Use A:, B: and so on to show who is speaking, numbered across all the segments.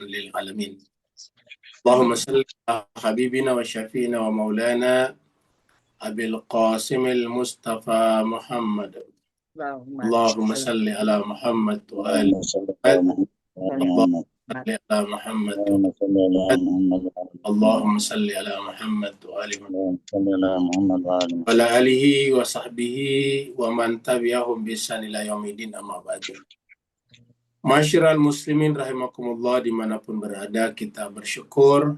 A: للعالمين. اللهم صل على حبيبنا وشفينا ومولانا أبي القاسم المصطفى محمد. اللهم صل على محمد وآل محمد. اللهم صل على محمد اللهم صل على محمد وآل محمد وعلى آله وصحبه ومن تبعهم بإحسان إلى يوم الدين. أما بعد. Masyiral muslimin rahimakumullah, dimanapun berada, kita bersyukur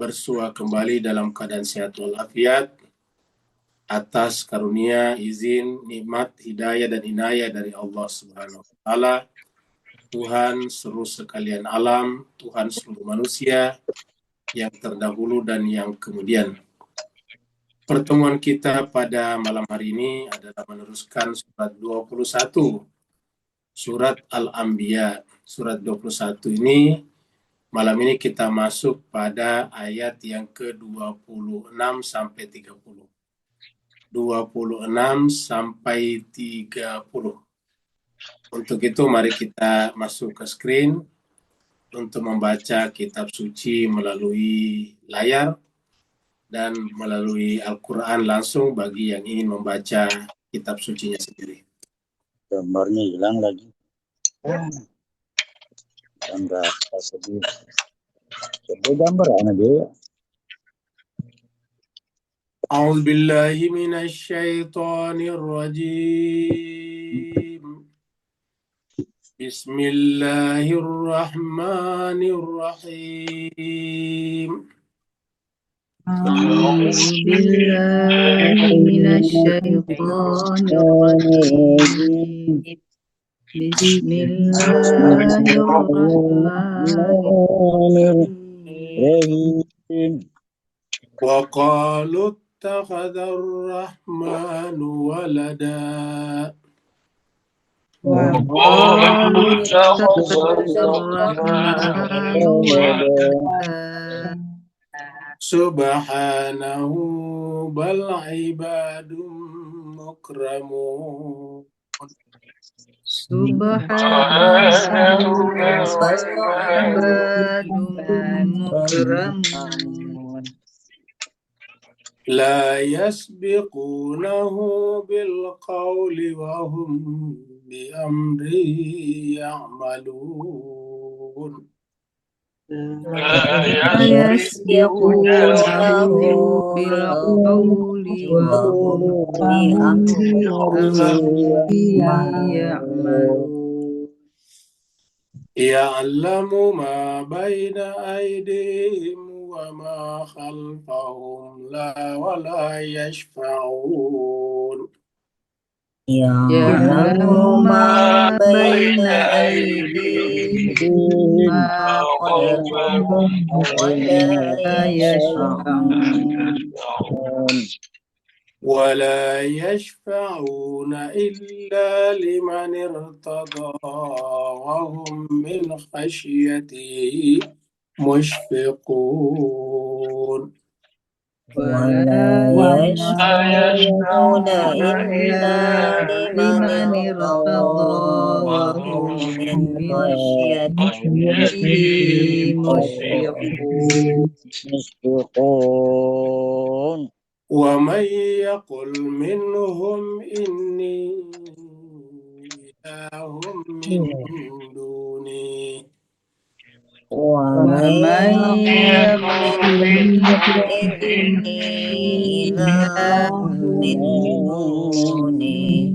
A: bersua kembali dalam keadaan sehat walafiat atas karunia, izin, nikmat, hidayah dan inayah dari Allah Subhanahu wa taala, Tuhan seluruh sekalian alam, Tuhan seluruh manusia yang terdahulu dan yang kemudian. Pertemuan kita pada malam hari ini adalah meneruskan surat 21, surat Al-Anbiya. Surat 21 ini, malam ini kita masuk pada ayat yang ke-26 sampai 30. 26 sampai 30. Untuk itu mari kita masuk ke screen untuk membaca kitab suci melalui layar dan melalui Al-Quran langsung bagi yang ingin membaca kitab sucinya sendiri.
B: Gambarnya hilang lagi. Gambar sedih. Coba gambar anak dia.
A: A'udzu billahi minasy syaithanir rajim. Bismillahirrahmanirrahim.
C: A'udzu billahi minasyaitonir rajim. Bismillahirrahmanirrahim.
A: Wa qalu ittakhadhar rahmanu walada.
C: Wa qalu ittakhadhar rahmanu walada.
A: Subhanahu bal ibadum mukramun.
C: Subhanahu bal ibadum mukramun.
A: La yasbiqunahu bil qawli wa hum bi amri ya'malun.
C: La yasbiqunahu bil qawli wa hum bi amri ya'malun.
A: Ya'lamu ma baina aydihim wa ma khalfahum wa la yashfa'un.
C: Ya'lamu ma baina aydihim ma khalfahum wa la yashfa'un.
A: ولا يشفعون إلا لمن ارتضى وهم من خشيته مشفقون.
C: ولا يشفعون إلا لمن ارتضى وهم من خشيته مشفقون.
A: ومن يقل منهم إني إله من دوني
C: ومن يقل إني إله من دوني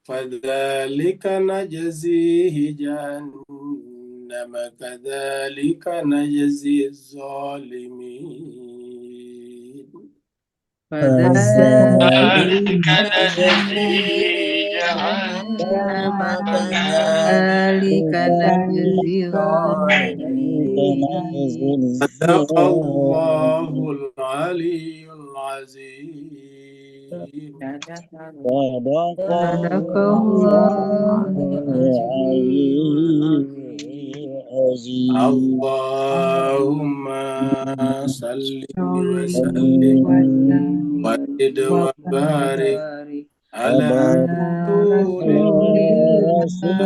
A: فذلك نجزيه جهنم كذلك نجزي الظالمين.
C: فذلك نجزيه جهنم كذلك نجزي الظالمين.
A: صدق الله العلي العظيم.
C: صدق الله العظيم.
A: اللهم صل وسلم وزد وبارك على رسول الله وآل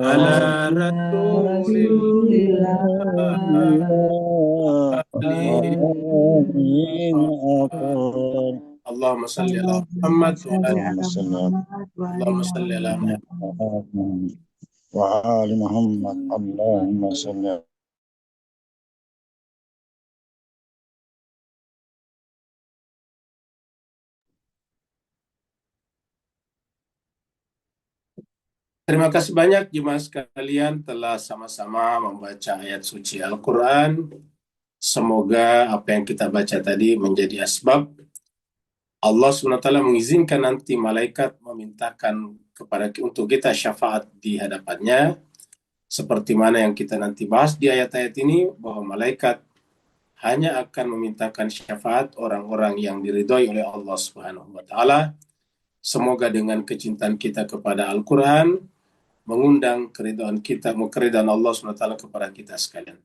A: على رسول اللهم صل على محمد اللهم صل على محمد
B: وآل محمد اللهم صل.
A: Terima kasih banyak jemaah sekalian telah sama-sama membaca ayat suci Al-Quran. Semoga apa yang kita baca tadi menjadi asbab Allah SWT mengizinkan nanti malaikat memintakan untuk kita syafaat di hadapannya. Seperti mana yang kita nanti bahas di ayat-ayat ini, bahwa malaikat hanya akan memintakan syafaat orang-orang yang diridhoi oleh Allah Subhanahu wa Ta'ala. Semoga dengan kecintaan kita kepada Al-Quran mengundang keridhaan Allah SWT kepada kita sekalian.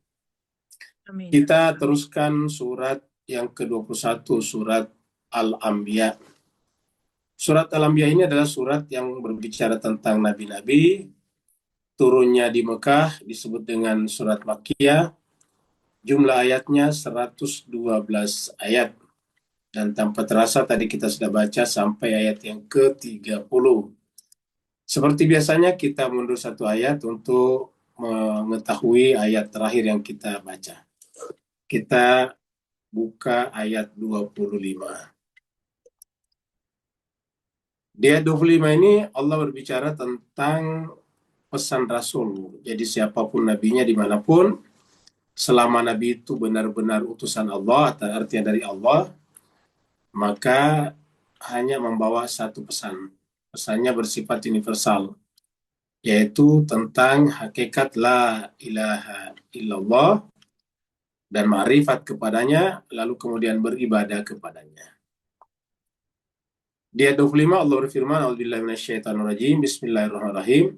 A: Amin. Kita teruskan surat yang ke-21, surat Al-Anbiya. Surat Al-Anbiya ini adalah surat yang berbicara tentang nabi-nabi. Turunnya di Mekah, disebut dengan surat Makkiyah. Jumlah ayatnya 112 ayat. Dan tanpa terasa tadi kita sudah baca sampai ayat yang ke-30. Seperti biasanya kita mundur satu ayat untuk mengetahui ayat terakhir yang kita baca. Kita buka ayat 25. Di ayat 25 ini Allah berbicara tentang pesan Rasul. Jadi siapapun nabinya dimanapun, selama nabi itu benar-benar utusan Allah, atau artinya dari Allah, maka hanya membawa satu pesan. Pesannya bersifat universal, yaitu tentang hakikat la ilaha illallah dan ma'rifat kepadanya, lalu kemudian beribadah kepadanya. Di ayat 25 Allah berfirman, A'udzubillahi minasyaitonirrajim, Bismillahirrahmanirrahim.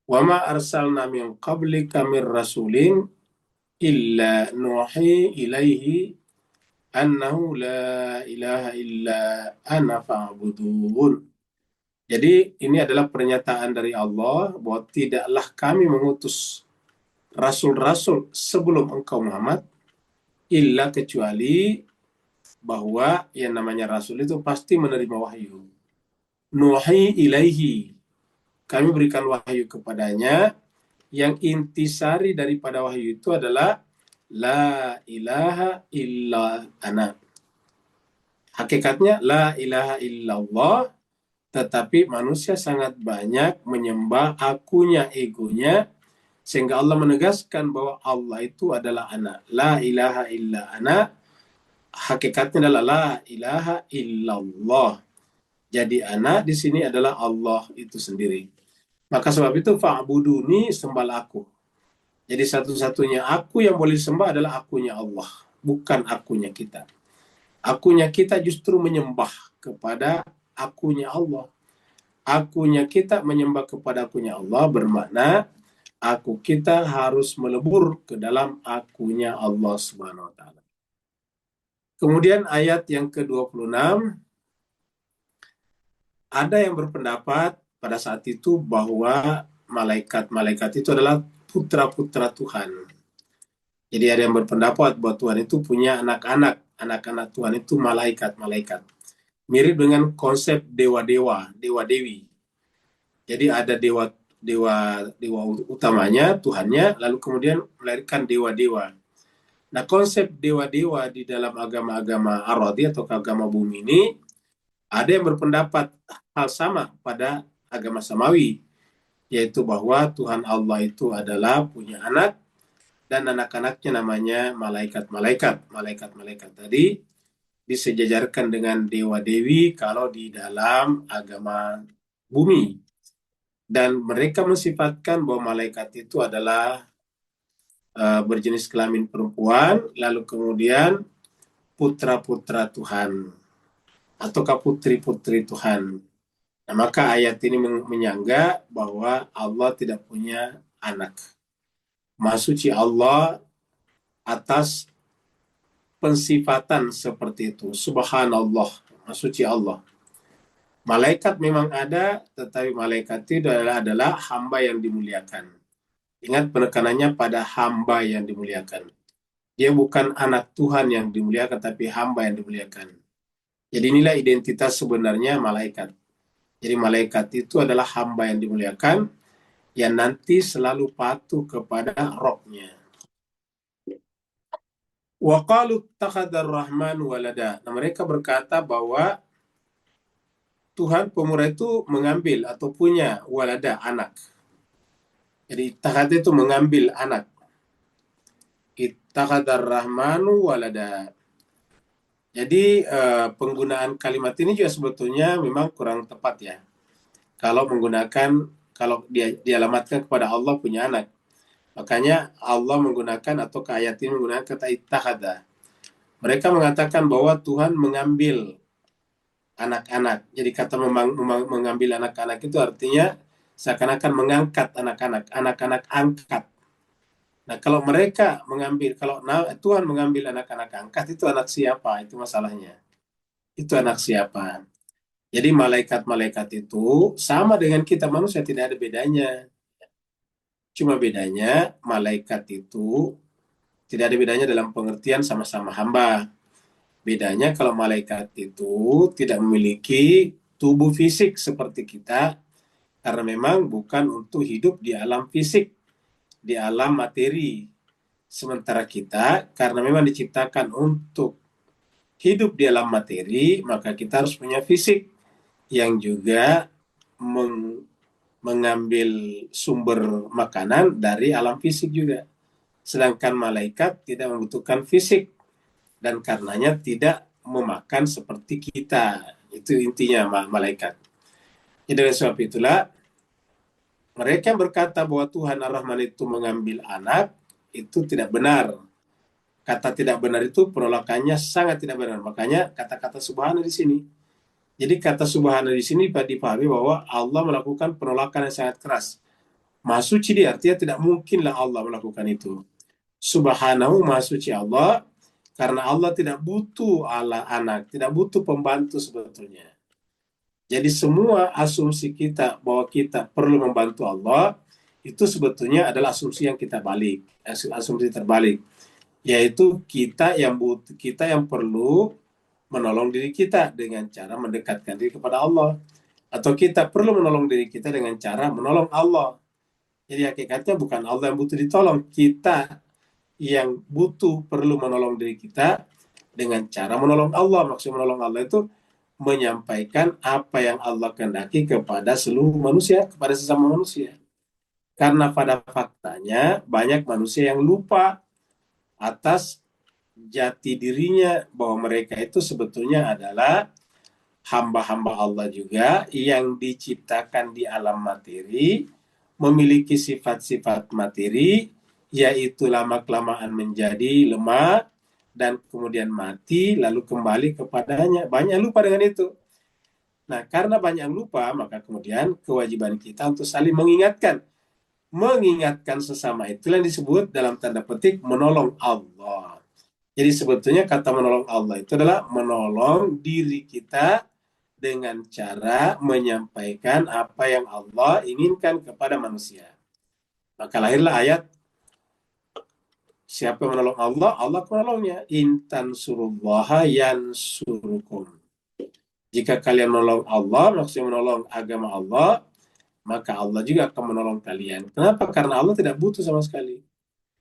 A: Wa ma arsalna min qablika mir rasulin illa nuhi ilaihi annahu la ilaha illa ana fa'budun. Jadi ini adalah pernyataan dari Allah bahwa tidaklah kami mengutus rasul-rasul sebelum engkau Muhammad, illa kecuali bahwa yang namanya rasul itu pasti menerima wahyu. Nuhi ilaihi, kami berikan wahyu kepadanya, yang intisari daripada wahyu itu adalah la ilaha illa ana. Hakikatnya la ilaha illallah, tetapi manusia sangat banyak menyembah akunya, egonya, sehingga Allah menegaskan bahwa Allah itu adalah ana. La ilaha illa ana, hakikatnya adalah la ilaha illallah. Jadi ana di sini adalah Allah itu sendiri. Maka sebab itu fa'buduni, sembahlah aku. Jadi satu-satunya aku yang boleh disembah adalah akunya Allah, bukan akunya kita. Akunya kita justru menyembah kepada akunya Allah. Akunya kita menyembah kepada akunya Allah bermakna aku kita harus melebur ke dalam akunya Allah Subhanahu wa Ta'ala. Kemudian ayat yang ke-26, ada yang berpendapat pada saat itu bahwa malaikat-malaikat itu adalah putra-putra Tuhan. Jadi ada yang berpendapat bahwa Tuhan itu punya anak-anak. Anak-anak Tuhan itu malaikat-malaikat. Mirip dengan konsep dewa-dewa, dewa-dewi. Jadi ada dewa utamanya, Tuhannya, lalu kemudian melahirkan dewa-dewa. Nah, konsep dewa-dewa di dalam agama-agama Ar-Radi atau agama bumi ini, ada yang berpendapat hal sama pada agama Samawi, yaitu bahwa Tuhan Allah itu adalah punya anak, dan anak-anaknya namanya malaikat-malaikat. Malaikat-malaikat tadi disejajarkan dengan dewa-dewi kalau di dalam agama bumi. Dan mereka mensifatkan bahwa malaikat itu adalah berjenis kelamin perempuan, lalu kemudian putra-putra Tuhan, ataukah putri-putri Tuhan. Nah, maka ayat ini menyangga bahwa Allah tidak punya anak. Maha suci Allah atas pensifatan seperti itu. Subhanallah, Maha suci Allah. Malaikat memang ada, tetapi malaikat itu adalah hamba yang dimuliakan. Ingat penekanannya pada hamba yang dimuliakan. Dia bukan anak Tuhan yang dimuliakan, tapi hamba yang dimuliakan. Jadi inilah identitas sebenarnya malaikat. Jadi malaikat itu adalah hamba yang dimuliakan, yang nanti selalu patuh kepada Rabb-nya. Wa qalu ittakhadar rahman walada. Nah, mereka berkata bahwa Tuhan pemurah itu mengambil atau punya walada, anak. Jadi ittakhad itu mengambil anak. Ittakhadar rahmanu walada. Jadi penggunaan kalimat ini juga sebetulnya memang kurang tepat ya. Kalau dia dialamatkan kepada Allah punya anak. Makanya Allah menggunakan atau ayat ini menggunakan kata ittakhadha. Mereka mengatakan bahwa Tuhan mengambil anak-anak. Jadi kata mengambil anak-anak itu artinya seakan-akan mengangkat anak-anak angkat. Nah, kalau mereka kalau Tuhan mengambil anak-anak angkat, itu anak siapa? Itu masalahnya. Itu anak siapa? Jadi malaikat-malaikat itu sama dengan kita manusia, tidak ada bedanya. Cuma bedanya malaikat itu tidak ada bedanya dalam pengertian sama-sama hamba. Bedanya kalau malaikat itu tidak memiliki tubuh fisik seperti kita, karena memang bukan untuk hidup di alam fisik, di alam materi. Sementara kita, karena memang diciptakan untuk hidup di alam materi, maka kita harus punya fisik yang juga mengambil sumber makanan dari alam fisik juga. Sedangkan malaikat tidak membutuhkan fisik, dan karenanya tidak memakan seperti kita. Itu intinya malaikat. Jadi dari sebab itulah, mereka yang berkata bahwa Tuhan Ar-Rahman itu mengambil anak, itu tidak benar. Kata tidak benar itu penolakannya sangat tidak benar. Makanya kata-kata subhana di sini. Jadi kata subhana di sini dipahami bahwa Allah melakukan penolakan yang sangat keras. Maha suci dia, artinya tidak mungkinlah Allah melakukan itu. Subhanahu, maha suci Allah, karena Allah tidak butuh anak, tidak butuh pembantu sebetulnya. Jadi semua asumsi kita bahwa kita perlu membantu Allah, itu sebetulnya adalah asumsi yang kita balik, asumsi terbalik. Yaitu kita yang perlu menolong diri kita dengan cara mendekatkan diri kepada Allah. Atau kita perlu menolong diri kita dengan cara menolong Allah. Jadi hakikatnya bukan Allah yang butuh ditolong, kita yang perlu menolong diri kita dengan cara menolong Allah. Maksud menolong Allah itu menyampaikan apa yang Allah kehendaki kepada seluruh manusia, kepada sesama manusia. Karena pada faktanya banyak manusia yang lupa atas jati dirinya, bahwa mereka itu sebetulnya adalah hamba-hamba Allah juga yang diciptakan di alam materi, memiliki sifat-sifat materi, yaitu lama-kelamaan menjadi lemah, dan kemudian mati, lalu kembali kepadanya. Banyak lupa dengan itu. Nah, karena banyak lupa, maka kemudian kewajiban kita untuk saling mengingatkan sesama, itu yang disebut dalam tanda petik menolong Allah. Jadi sebetulnya kata menolong Allah itu adalah menolong diri kita dengan cara menyampaikan apa yang Allah inginkan kepada manusia. Maka lahirlah ayat, siapa yang menolong Allah, Allah menolongnya. Intan surullaha yansurukum. Jika kalian menolong Allah, maksudnya menolong agama Allah, maka Allah juga akan menolong kalian. Kenapa? Karena Allah tidak butuh sama sekali.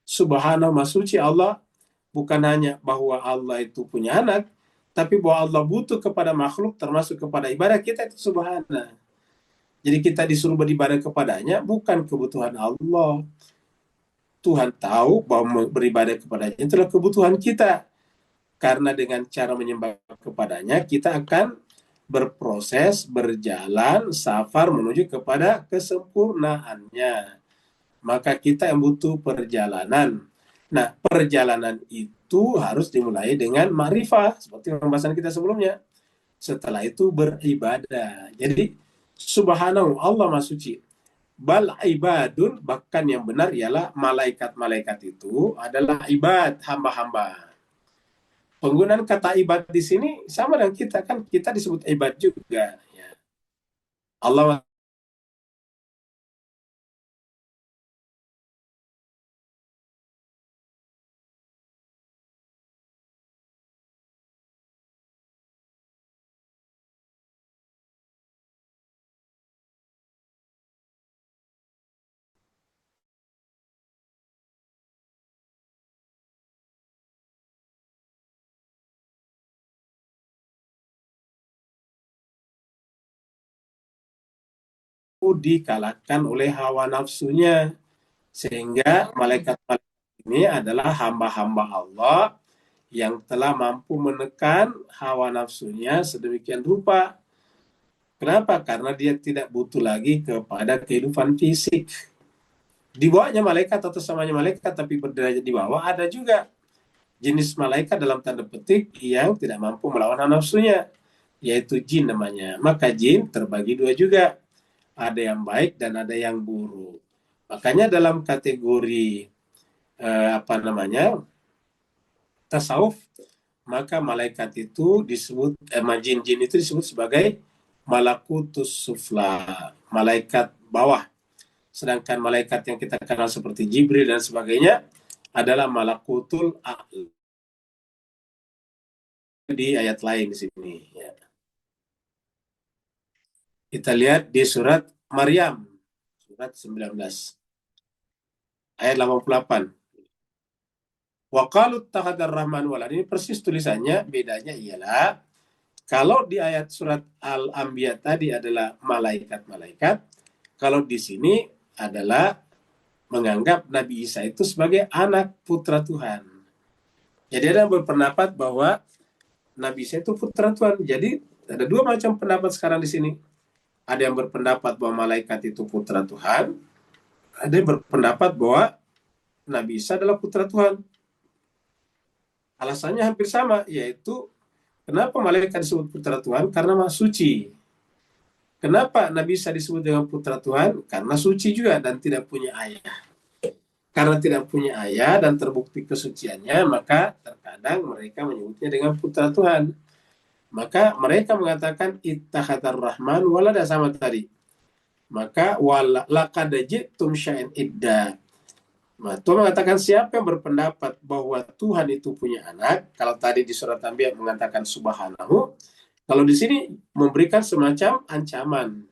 A: Subhanahu, maha suci Allah, bukan hanya bahwa Allah itu punya anak, tapi bahwa Allah butuh kepada makhluk, termasuk kepada ibadah kita, itu subhana. Jadi kita disuruh beribadah kepadanya, bukan kebutuhan Allah. Tuhan tahu bahwa beribadah kepadanya itulah kebutuhan kita. Karena dengan cara menyembah kepadanya, kita akan berproses, berjalan, safar menuju kepada kesempurnaannya. Maka kita yang butuh perjalanan. Nah, perjalanan itu harus dimulai dengan ma'rifah, seperti pembahasan kita sebelumnya. Setelah itu beribadah. Jadi, subhanahu, Allah maha suci. Bal ibadun, bahkan yang benar ialah malaikat-malaikat itu adalah ibad, hamba-hamba. Penggunaan kata ibad di sini sama dengan kita, kan kita disebut ibad juga. Ya. Allah dikalahkan oleh hawa nafsunya, sehingga malaikat-malaikat ini adalah hamba-hamba Allah yang telah mampu menekan hawa nafsunya sedemikian rupa. Kenapa? Karena dia tidak butuh lagi kepada kehidupan fisik. Di bawahnya malaikat atau samanya malaikat tapi berderajat di bawah ada juga jenis malaikat dalam tanda petik yang tidak mampu melawan hawa nafsunya, yaitu jin namanya. Maka jin terbagi dua juga. Ada yang baik dan ada yang buruk. Makanya dalam kategori tasawuf, maka malaikat itu disebut jin-jin itu disebut sebagai malakutus sufla, malaikat bawah. Sedangkan malaikat yang kita kenal seperti Jibril dan sebagainya adalah malakutul a'la. Di ayat lain di sini ya. Kita lihat di surat Maryam, surat 19, ayat 88. Wa qalu ittakhadar rahman walad. Ini persis tulisannya, bedanya ialah kalau di ayat surat Al-Anbiya tadi adalah malaikat-malaikat, kalau di sini adalah menganggap Nabi Isa itu sebagai anak putra Tuhan. Jadi ada yang berpendapat bahwa Nabi Isa itu putra Tuhan. Jadi ada dua macam pendapat sekarang di sini. Ada yang berpendapat bahwa malaikat itu putra Tuhan, ada yang berpendapat bahwa Nabi Isa adalah putra Tuhan. Alasannya hampir sama, yaitu kenapa malaikat disebut putra Tuhan? Karena maha suci. Kenapa Nabi Isa disebut dengan putra Tuhan? Karena suci juga dan tidak punya ayah. Karena tidak punya ayah dan terbukti kesuciannya, maka terkadang mereka menyebutnya dengan putra Tuhan. Maka mereka mengatakan ittakhadar rahman walada, sama tadi. Maka laqad ji'tum syai'an idda. Nah, Tuhan mengatakan siapa yang berpendapat bahwa Tuhan itu punya anak, kalau tadi di surat Anbiya mengatakan subhanahu, kalau di sini memberikan semacam ancaman.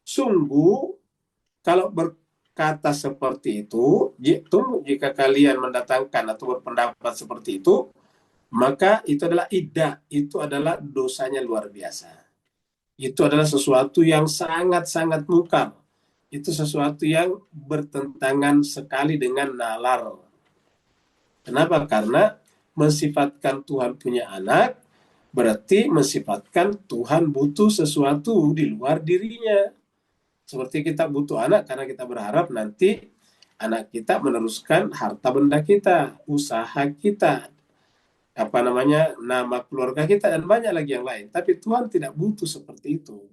A: Sungguh kalau berkata seperti itu, jika kalian mendatangkan atau berpendapat seperti itu, maka itu adalah iddah, itu adalah dosanya luar biasa. Itu adalah sesuatu yang sangat-sangat mungkar. Itu sesuatu yang bertentangan sekali dengan nalar. Kenapa? Karena mensifatkan Tuhan punya anak berarti mensifatkan Tuhan butuh sesuatu di luar dirinya. Seperti kita butuh anak karena kita berharap nanti anak kita meneruskan harta benda kita, usaha kita, nama keluarga kita, dan banyak lagi yang lain. Tapi Tuhan tidak butuh seperti itu.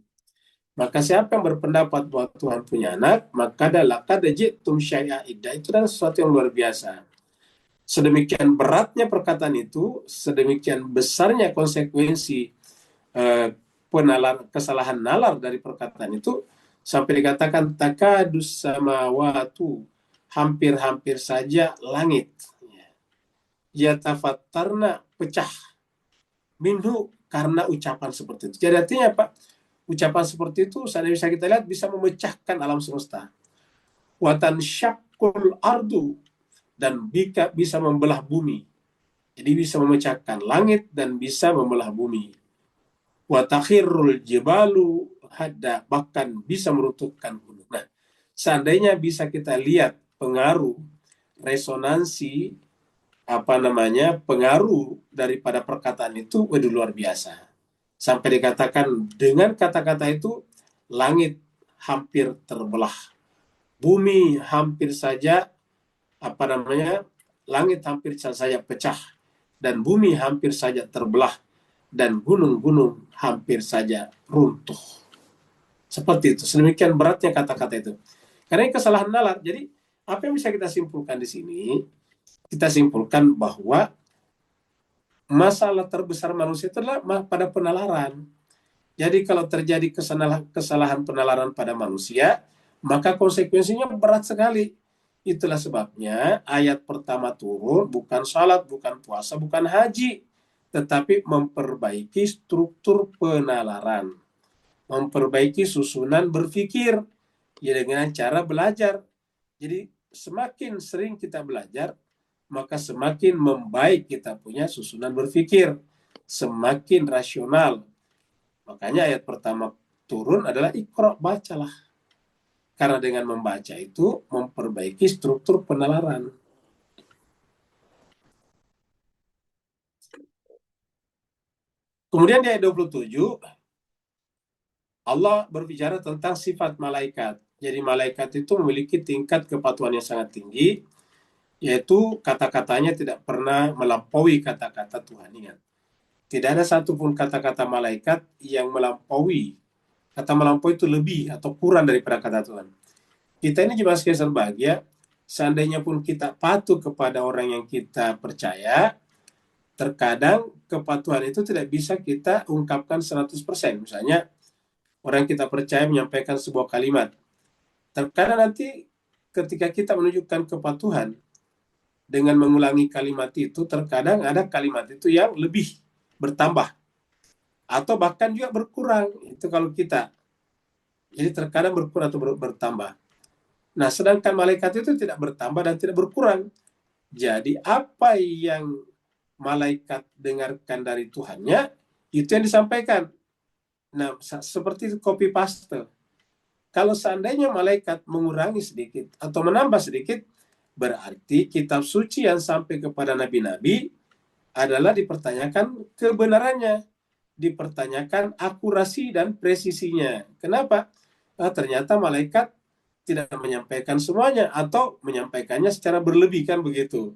A: Maka siapa yang berpendapat bahwa Tuhan punya anak, maka laqad ji'tum syai'an idda, itu adalah sesuatu yang luar biasa. Sedemikian beratnya perkataan itu, sedemikian besarnya konsekuensi kesalahan nalar dari perkataan itu, sampai dikatakan takadus samawatu, hampir-hampir saja langit yatafattarna, pecah minhu, karena ucapan seperti itu. Jadi artinya apa? Ucapan seperti itu bisa kita lihat bisa memecahkan alam semesta. Watan syakul ardu, dan bisa membelah bumi. Jadi bisa memecahkan langit dan bisa membelah bumi. Watakhirul jibalu hadda, bahkan bisa meruntuhkan gunung. Nah, seandainya bisa kita lihat pengaruh resonansi pengaruh daripada perkataan itu luar biasa. Sampai dikatakan dengan kata-kata itu langit hampir terbelah, bumi hampir saja langit hampir saja pecah, dan bumi hampir saja terbelah, dan gunung-gunung hampir saja runtuh. Seperti itu. Sedemikian beratnya kata-kata itu. Karena ini kesalahan nalar. Jadi apa yang bisa kita simpulkan di sini? Kita simpulkan bahwa masalah terbesar manusia itu adalah pada penalaran. Jadi kalau terjadi kesalahan penalaran pada manusia, maka konsekuensinya berat sekali. Itulah sebabnya ayat pertama turun bukan salat, bukan puasa, bukan haji, tetapi memperbaiki struktur penalaran, memperbaiki susunan berpikir, ya dengan cara belajar. Jadi semakin sering kita belajar, maka semakin membaik kita punya susunan berpikir, semakin rasional. Makanya ayat pertama turun adalah Iqra, bacalah. Karena dengan membaca itu memperbaiki struktur penalaran. Kemudian di ayat 27, Allah berbicara tentang sifat malaikat. Jadi malaikat itu memiliki tingkat kepatuhan yang sangat tinggi, yaitu kata-katanya tidak pernah melampaui kata-kata Tuhan. Ingat, tidak ada satupun kata-kata malaikat yang melampaui. Kata melampaui itu lebih atau kurang daripada kata Tuhan. Kita ini jemaah sekalian berbahagia, seandainya pun kita patuh kepada orang yang kita percaya, terkadang kepatuhan itu tidak bisa kita ungkapkan 100%. Misalnya, orang kita percaya menyampaikan sebuah kalimat. Terkadang nanti ketika kita menunjukkan kepatuhan dengan mengulangi kalimat itu, terkadang ada kalimat itu yang lebih bertambah. Atau bahkan juga berkurang. Itu kalau kita. Jadi terkadang berkurang atau bertambah. Nah, sedangkan malaikat itu tidak bertambah dan tidak berkurang. Jadi apa yang malaikat dengarkan dari Tuhannya, itu yang disampaikan. Nah, seperti copy paste. Kalau seandainya malaikat mengurangi sedikit atau menambah sedikit, berarti kitab suci yang sampai kepada nabi-nabi adalah dipertanyakan kebenarannya, dipertanyakan akurasi dan presisinya. Kenapa? Ternyata malaikat tidak menyampaikan semuanya atau menyampaikannya secara berlebih, kan begitu.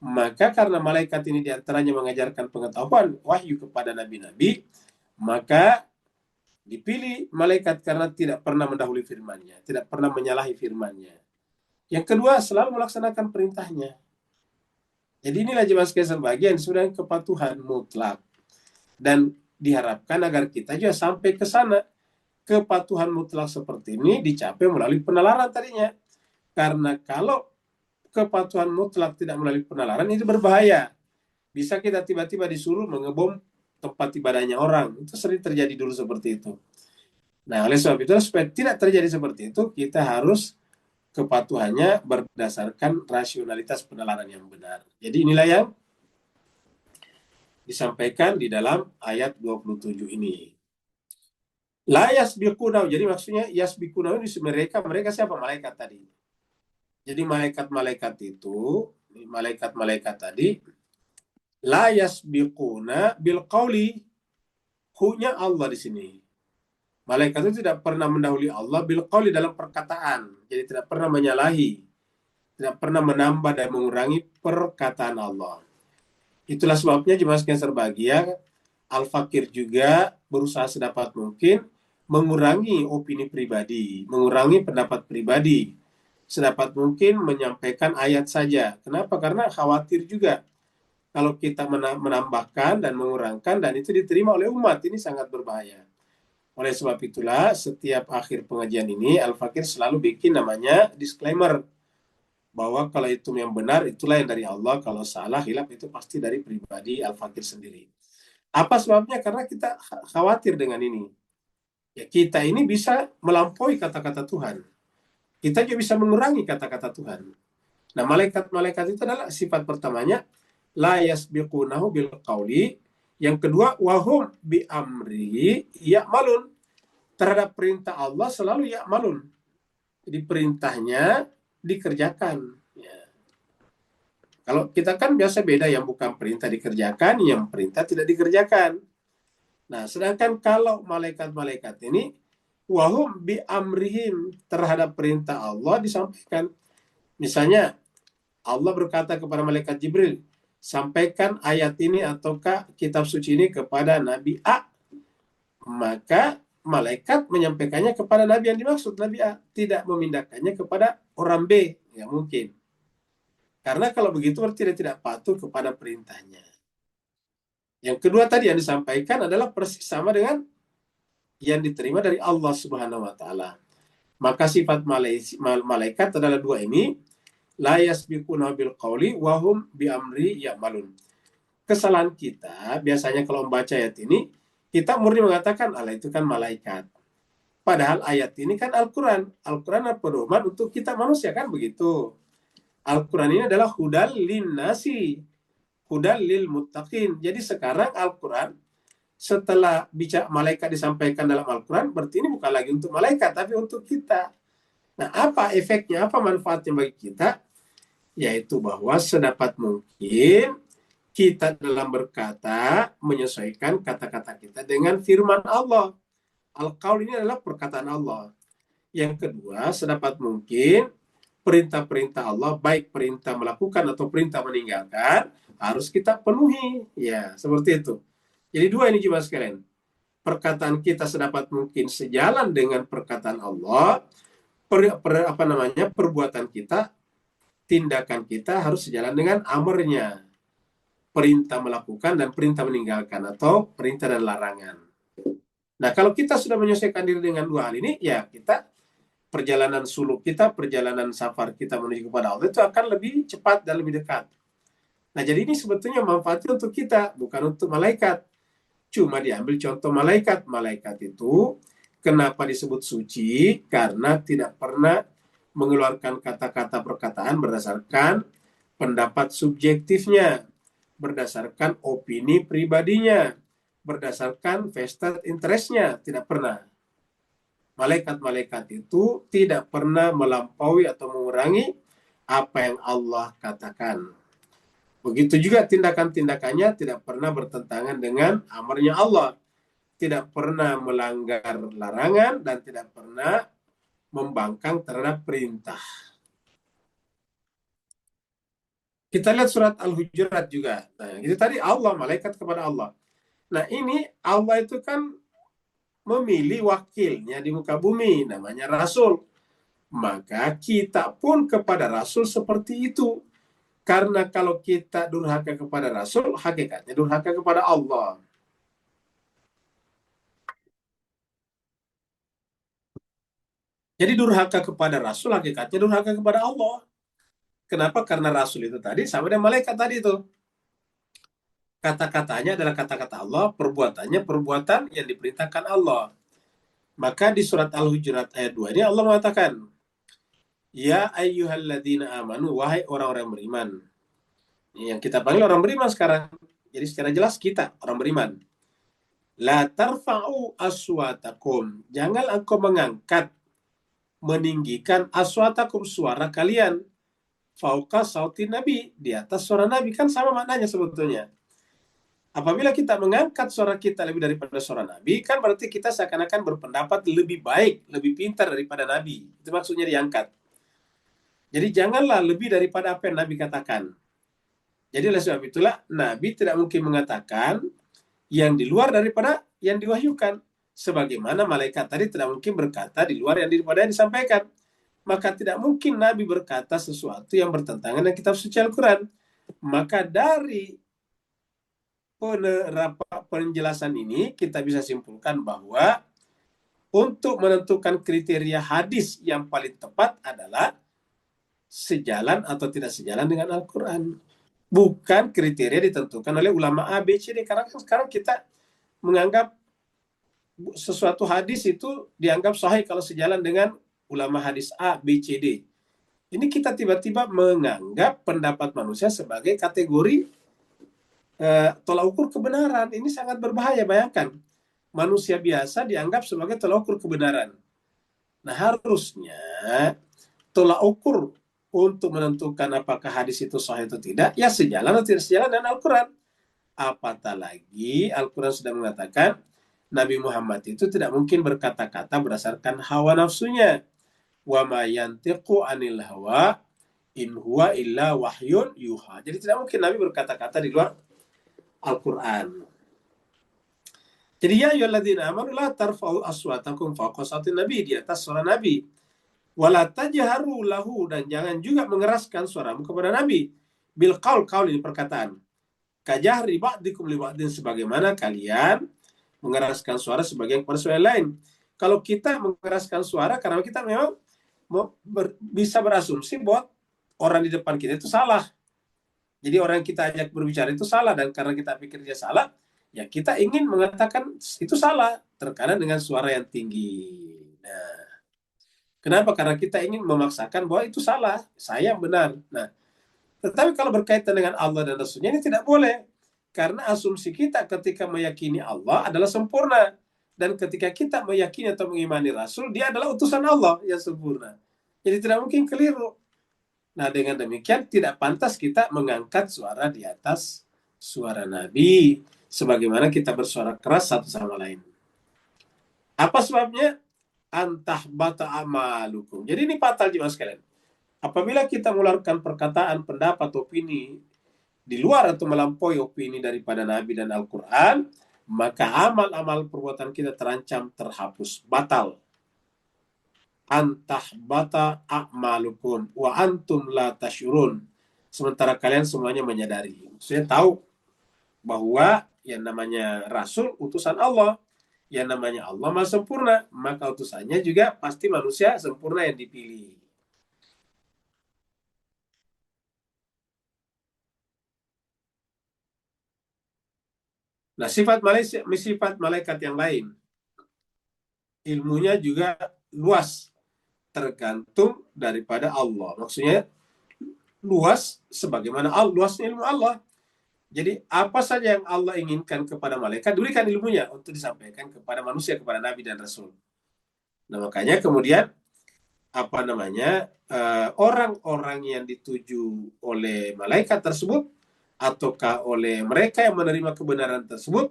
A: Maka karena malaikat ini diantaranya mengajarkan pengetahuan wahyu kepada nabi-nabi, maka dipilih malaikat karena tidak pernah mendahului firman-Nya, tidak pernah menyalahi firman-Nya. Yang kedua, selalu melaksanakan perintahnya. Jadi inilah jemaah sekalian bagian sudah kepatuhan mutlak. Dan diharapkan agar kita juga sampai ke sana. Kepatuhan mutlak seperti ini dicapai melalui penalaran tadinya. Karena kalau kepatuhan mutlak tidak melalui penalaran, itu berbahaya. Bisa kita tiba-tiba disuruh mengebom tempat ibadahnya orang. Itu sering terjadi dulu seperti itu. Nah, oleh sebab itu, supaya tidak terjadi seperti itu, kita harus kepatuhannya berdasarkan rasionalitas penalaran yang benar. Jadi inilah yang disampaikan di dalam ayat 27 ini. La yasbiqunau, jadi maksudnya yasbiqunau ini mereka siapa? Malaikat tadi. Jadi malaikat-malaikat itu, malaikat-malaikat tadi, la yasbiquna bil qauli, hu-nya Allah di sini. Malaikat itu tidak pernah mendahului Allah bil qauli dalam perkataan. Jadi tidak pernah menyalahi, tidak pernah menambah dan mengurangi perkataan Allah. Itulah sebabnya jemaah sekalian berbahagia, Al-Fakir juga berusaha sedapat mungkin mengurangi opini pribadi, mengurangi pendapat pribadi, sedapat mungkin menyampaikan ayat saja. Kenapa? Karena khawatir juga kalau kita menambahkan dan mengurangkan dan itu diterima oleh umat, ini sangat berbahaya. Oleh sebab itulah setiap akhir pengajian ini Al-Fakir selalu bikin namanya disclaimer, bahwa kalau itu yang benar itulah yang dari Allah, kalau salah hilaf itu pasti dari pribadi Al-Fakir sendiri. Apa sebabnya? Karena kita khawatir dengan ini. Ya, kita ini bisa melampaui kata-kata Tuhan. Kita juga bisa mengurangi kata-kata Tuhan. Nah, malaikat-malaikat itu adalah sifat pertamanya la yasbiqunahu bil qauli. Yang kedua, wahum bi amri ya'malun. Terhadap perintah Allah selalu ya'malun. Jadi perintahnya dikerjakan. Ya. Kalau kita kan biasa beda, yang bukan perintah dikerjakan, yang perintah tidak dikerjakan. Nah, sedangkan kalau malaikat-malaikat ini wahum bi amrihim, terhadap perintah Allah disampaikan. Misalnya Allah berkata kepada malaikat Jibril, sampaikan ayat ini ataukah kitab suci ini kepada Nabi A. Maka malaikat menyampaikannya kepada Nabi yang dimaksud, Nabi A. Tidak memindahkannya kepada orang B. Ya mungkin. Karena kalau begitu berarti dia tidak patuh kepada perintahnya. Yang kedua tadi yang disampaikan adalah persis sama dengan yang diterima dari Allah Subhanahu wa taala. Maka sifat malaikat adalah dua ini, la yasbiquna bil qawli wa hum bi amri ya'malun. Kesalahan kita biasanya kalau membaca ayat ini, kita murni mengatakan Allah itu kan malaikat. Padahal ayat ini kan Al-Quran. Al-Quran adalah pedoman untuk kita manusia, kan begitu. Al-Quran ini adalah hudal linnasi, hudal lil muttaqin. Jadi sekarang Al-Quran setelah bicara malaikat disampaikan dalam Al-Quran, berarti ini bukan lagi untuk malaikat, tapi untuk kita. Nah, apa efeknya, apa manfaatnya bagi kita? Yaitu bahwa sedapat mungkin kita dalam berkata menyesuaikan kata-kata kita dengan firman Allah. Al-Qaul ini adalah perkataan Allah. Yang kedua, sedapat mungkin perintah-perintah Allah, baik perintah melakukan atau perintah meninggalkan, harus kita penuhi. Ya, seperti itu. Jadi dua ini jemaah sekalian. Perkataan kita sedapat mungkin sejalan dengan perkataan Allah, perbuatan kita, tindakan kita harus sejalan dengan amarnya. Perintah melakukan dan perintah meninggalkan, atau perintah dan larangan. Nah, kalau kita sudah menyesuaikan diri dengan dua hal ini, ya kita perjalanan suluk kita, perjalanan safar kita menuju kepada Allah itu akan lebih cepat dan lebih dekat. Nah, jadi ini sebetulnya manfaatnya untuk kita, bukan untuk malaikat. Cuma diambil contoh malaikat. Malaikat itu kenapa disebut suci? Karena tidak pernah mengeluarkan kata-kata perkataan berdasarkan pendapat subjektifnya, berdasarkan opini pribadinya, berdasarkan vested interest-nya, tidak pernah. Malaikat-malaikat itu tidak pernah melampaui atau mengurangi apa yang Allah katakan. Begitu juga tindakan-tindakannya tidak pernah bertentangan dengan amarnya Allah. Tidak pernah melanggar larangan dan tidak pernah membangkang terhadap perintah. Kita lihat surat Al-Hujurat juga. Nah, itu tadi Allah, malaikat kepada Allah. Nah, ini Allah itu kan memilih wakilnya di muka bumi, namanya Rasul. Maka kita pun kepada Rasul seperti itu. Karena kalau kita durhaka kepada Rasul, hakikatnya durhaka kepada Allah. Jadi durhaka kepada Rasul, hakikatnya durhaka kepada Allah. Kenapa? Karena Rasul itu tadi sama dengan malaikat tadi itu. Kata-katanya adalah kata-kata Allah, perbuatannya perbuatan yang diperintahkan Allah. Maka di surat Al-Hujurat ayat 2 ini Allah mengatakan, ya ayyuhalladzina amanu, wahai orang-orang beriman. Yang kita panggil orang beriman sekarang. Jadi secara jelas kita orang beriman. La tarfa'u aswatakum. Jangan engkau mengangkat, meninggikan aswatakum, suara kalian. Fauqa sautin Nabi. Di atas suara Nabi. Kan sama maknanya sebetulnya. Apabila kita mengangkat suara kita lebih daripada suara Nabi, kan berarti kita seakan-akan berpendapat lebih baik, lebih pintar daripada Nabi. Itu maksudnya diangkat. Jadi janganlah lebih daripada apa yang Nabi katakan. Jadi oleh sebab itulah Nabi tidak mungkin mengatakan yang di luar daripada yang diwahyukan. Sebagaimana malaikat tadi tidak mungkin berkata di luar yang daripada yang disampaikan. Maka tidak mungkin Nabi berkata sesuatu yang bertentangan dengan kitab suci Al-Quran. Maka dari penjelasan ini kita bisa simpulkan bahwa untuk menentukan kriteria hadis yang paling tepat adalah sejalan atau tidak sejalan dengan Al-Quran. Bukan kriteria ditentukan oleh ulama A, B, C, D. Karena sekarang kita menganggap sesuatu hadis itu dianggap sahih kalau sejalan dengan ulama hadis A, B, C, D. Ini kita tiba-tiba menganggap pendapat manusia sebagai kategori tolak ukur kebenaran. Ini sangat berbahaya. Bayangkan, manusia biasa dianggap sebagai tolak ukur kebenaran. Nah, harusnya tolak ukur untuk menentukan apakah hadis itu sahih atau tidak, ya sejalan atau tidak sejalan dengan Al-Quran. Apatah lagi Al-Quran sudah mengatakan Nabi Muhammad itu tidak mungkin berkata-kata berdasarkan hawa nafsunya. Wa ma yantiqu anil hawa in huwa illa wahyun yuha. Jadi tidak mungkin Nabi berkata-kata di luar Al-Quran. Jadi ya ayyuhalladzina amanu la tarfa'u aswatakum fawqa sautin Nabi, di atas suara Nabi. Wala tajharu lahu, dan jangan juga mengeraskan suaramu kepada Nabi. Bil qaul, qaul ini perkataan. Kajahri ba'dikum li ba'din, sebagaimana kalian mengeraskan suara sebagian kepada suara lain. Kalau kita mengeraskan suara karena kita memang bisa berasumsi bahwa orang di depan kita itu salah. Jadi orang yang kita ajak berbicara itu salah, dan karena kita pikir dia salah, ya kita ingin mengatakan itu salah, terkadang dengan suara yang tinggi. Nah, kenapa? Karena kita ingin memaksakan bahwa itu salah, saya yang benar. Nah, tetapi kalau berkaitan dengan Allah dan Rasulnya ini tidak boleh. Karena asumsi kita ketika meyakini Allah adalah sempurna. Dan ketika kita meyakini atau mengimani Rasul, dia adalah utusan Allah yang sempurna. Jadi tidak mungkin keliru. Nah, dengan demikian tidak pantas kita mengangkat suara di atas suara Nabi, sebagaimana kita bersuara keras satu sama lain. Apa sebabnya? Antah bata amalukum. Jadi ini fatal jemaah sekalian. Apabila kita mengeluarkan perkataan, pendapat, opini di luar atau melampaui opini daripada Nabi dan Al-Quran, maka amal-amal perbuatan kita terancam terhapus, batal. Antah bata a'malukum wa antum la tashurun, sementara kalian semuanya menyadari. Saya tahu bahwa yang namanya Rasul utusan Allah, yang namanya Allah Maha sempurna, maka utusannya juga pasti manusia sempurna yang dipilih. Nah, sifat malaikat yang lain, ilmunya juga luas, tergantung daripada Allah. Maksudnya luas sebagaimana luasnya ilmu Allah. Jadi apa saja yang Allah inginkan kepada malaikat, diberikan ilmunya untuk disampaikan kepada manusia, kepada Nabi dan Rasul. Nah, makanya kemudian orang-orang yang dituju oleh malaikat tersebut ataukah oleh mereka yang menerima kebenaran tersebut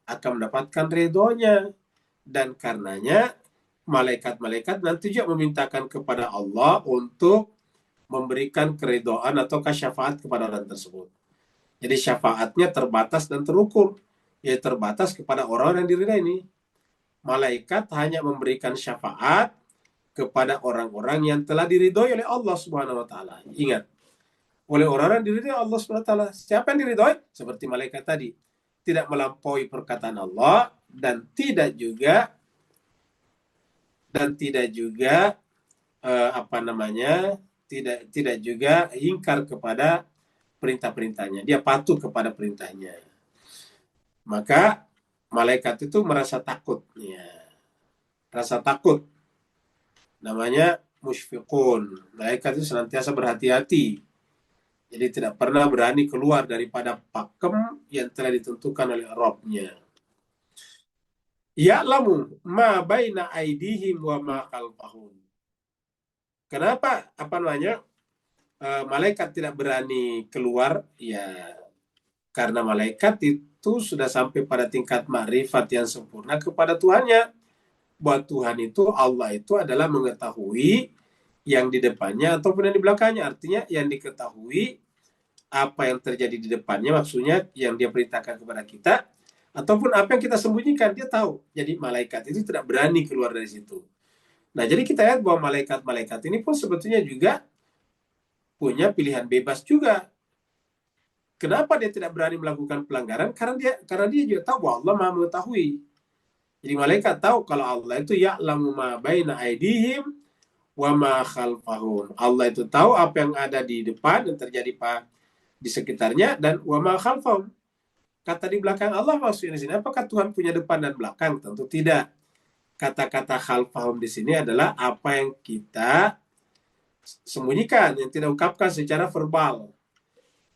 A: akan mendapatkan ridhonya, dan karenanya malaikat-malaikat nanti juga memintakan kepada Allah untuk memberikan keridhaan atau syafaat kepada orang tersebut. Jadi syafaatnya terbatas dan terukur, yaitu terbatas kepada orang yang diridai ini. Malaikat hanya memberikan syafaat kepada orang-orang yang telah diridhoi oleh Allah Subhanahu wa taala. Ingat, oleh orang-orang yang diridhoi Allah Subhanahu wa taala. Siapa yang diridhoi? Seperti malaikat tadi, tidak melampaui perkataan Allah dan tidak juga tidak juga ingkar kepada perintah-perintahnya. Dia patuh kepada perintahnya. Maka malaikat itu merasa takut, ya. Rasa takut. Namanya musyfiqun. Malaikat itu senantiasa berhati-hati. Jadi tidak pernah berani keluar daripada pakem yang telah ditentukan oleh Rabb-nya. Ya'lamu ma baina aidihim wa ma khalfahum. Kenapa malaikat tidak berani keluar? Ya, karena malaikat itu sudah sampai pada tingkat ma'rifat yang sempurna kepada Tuhannya. Buat Tuhan itu, Allah itu adalah mengetahui yang di depannya ataupun yang di belakangnya. Artinya yang diketahui apa yang terjadi di depannya, maksudnya yang dia perintahkan kepada kita, ataupun apa yang kita sembunyikan, dia tahu. Jadi malaikat itu tidak berani keluar dari situ. Nah, jadi kita lihat bahwa malaikat-malaikat ini pun sebetulnya juga punya pilihan bebas juga. Kenapa dia tidak berani melakukan pelanggaran? Karena dia juga tahu bahwa Allah Maha mengetahui. Jadi malaikat tahu kalau Allah itu ya'lamu ma baina aidihim wa ma khalfahum. Allah itu tahu apa yang ada di depan dan terjadi di sekitarnya, dan wa ma khalfahum. Kata di belakang Allah maksudnya di sini, apakah Tuhan punya depan dan belakang? Tentu tidak. Kata-kata khalfahum di sini adalah apa yang kita sembunyikan, yang tidak ungkapkan secara verbal.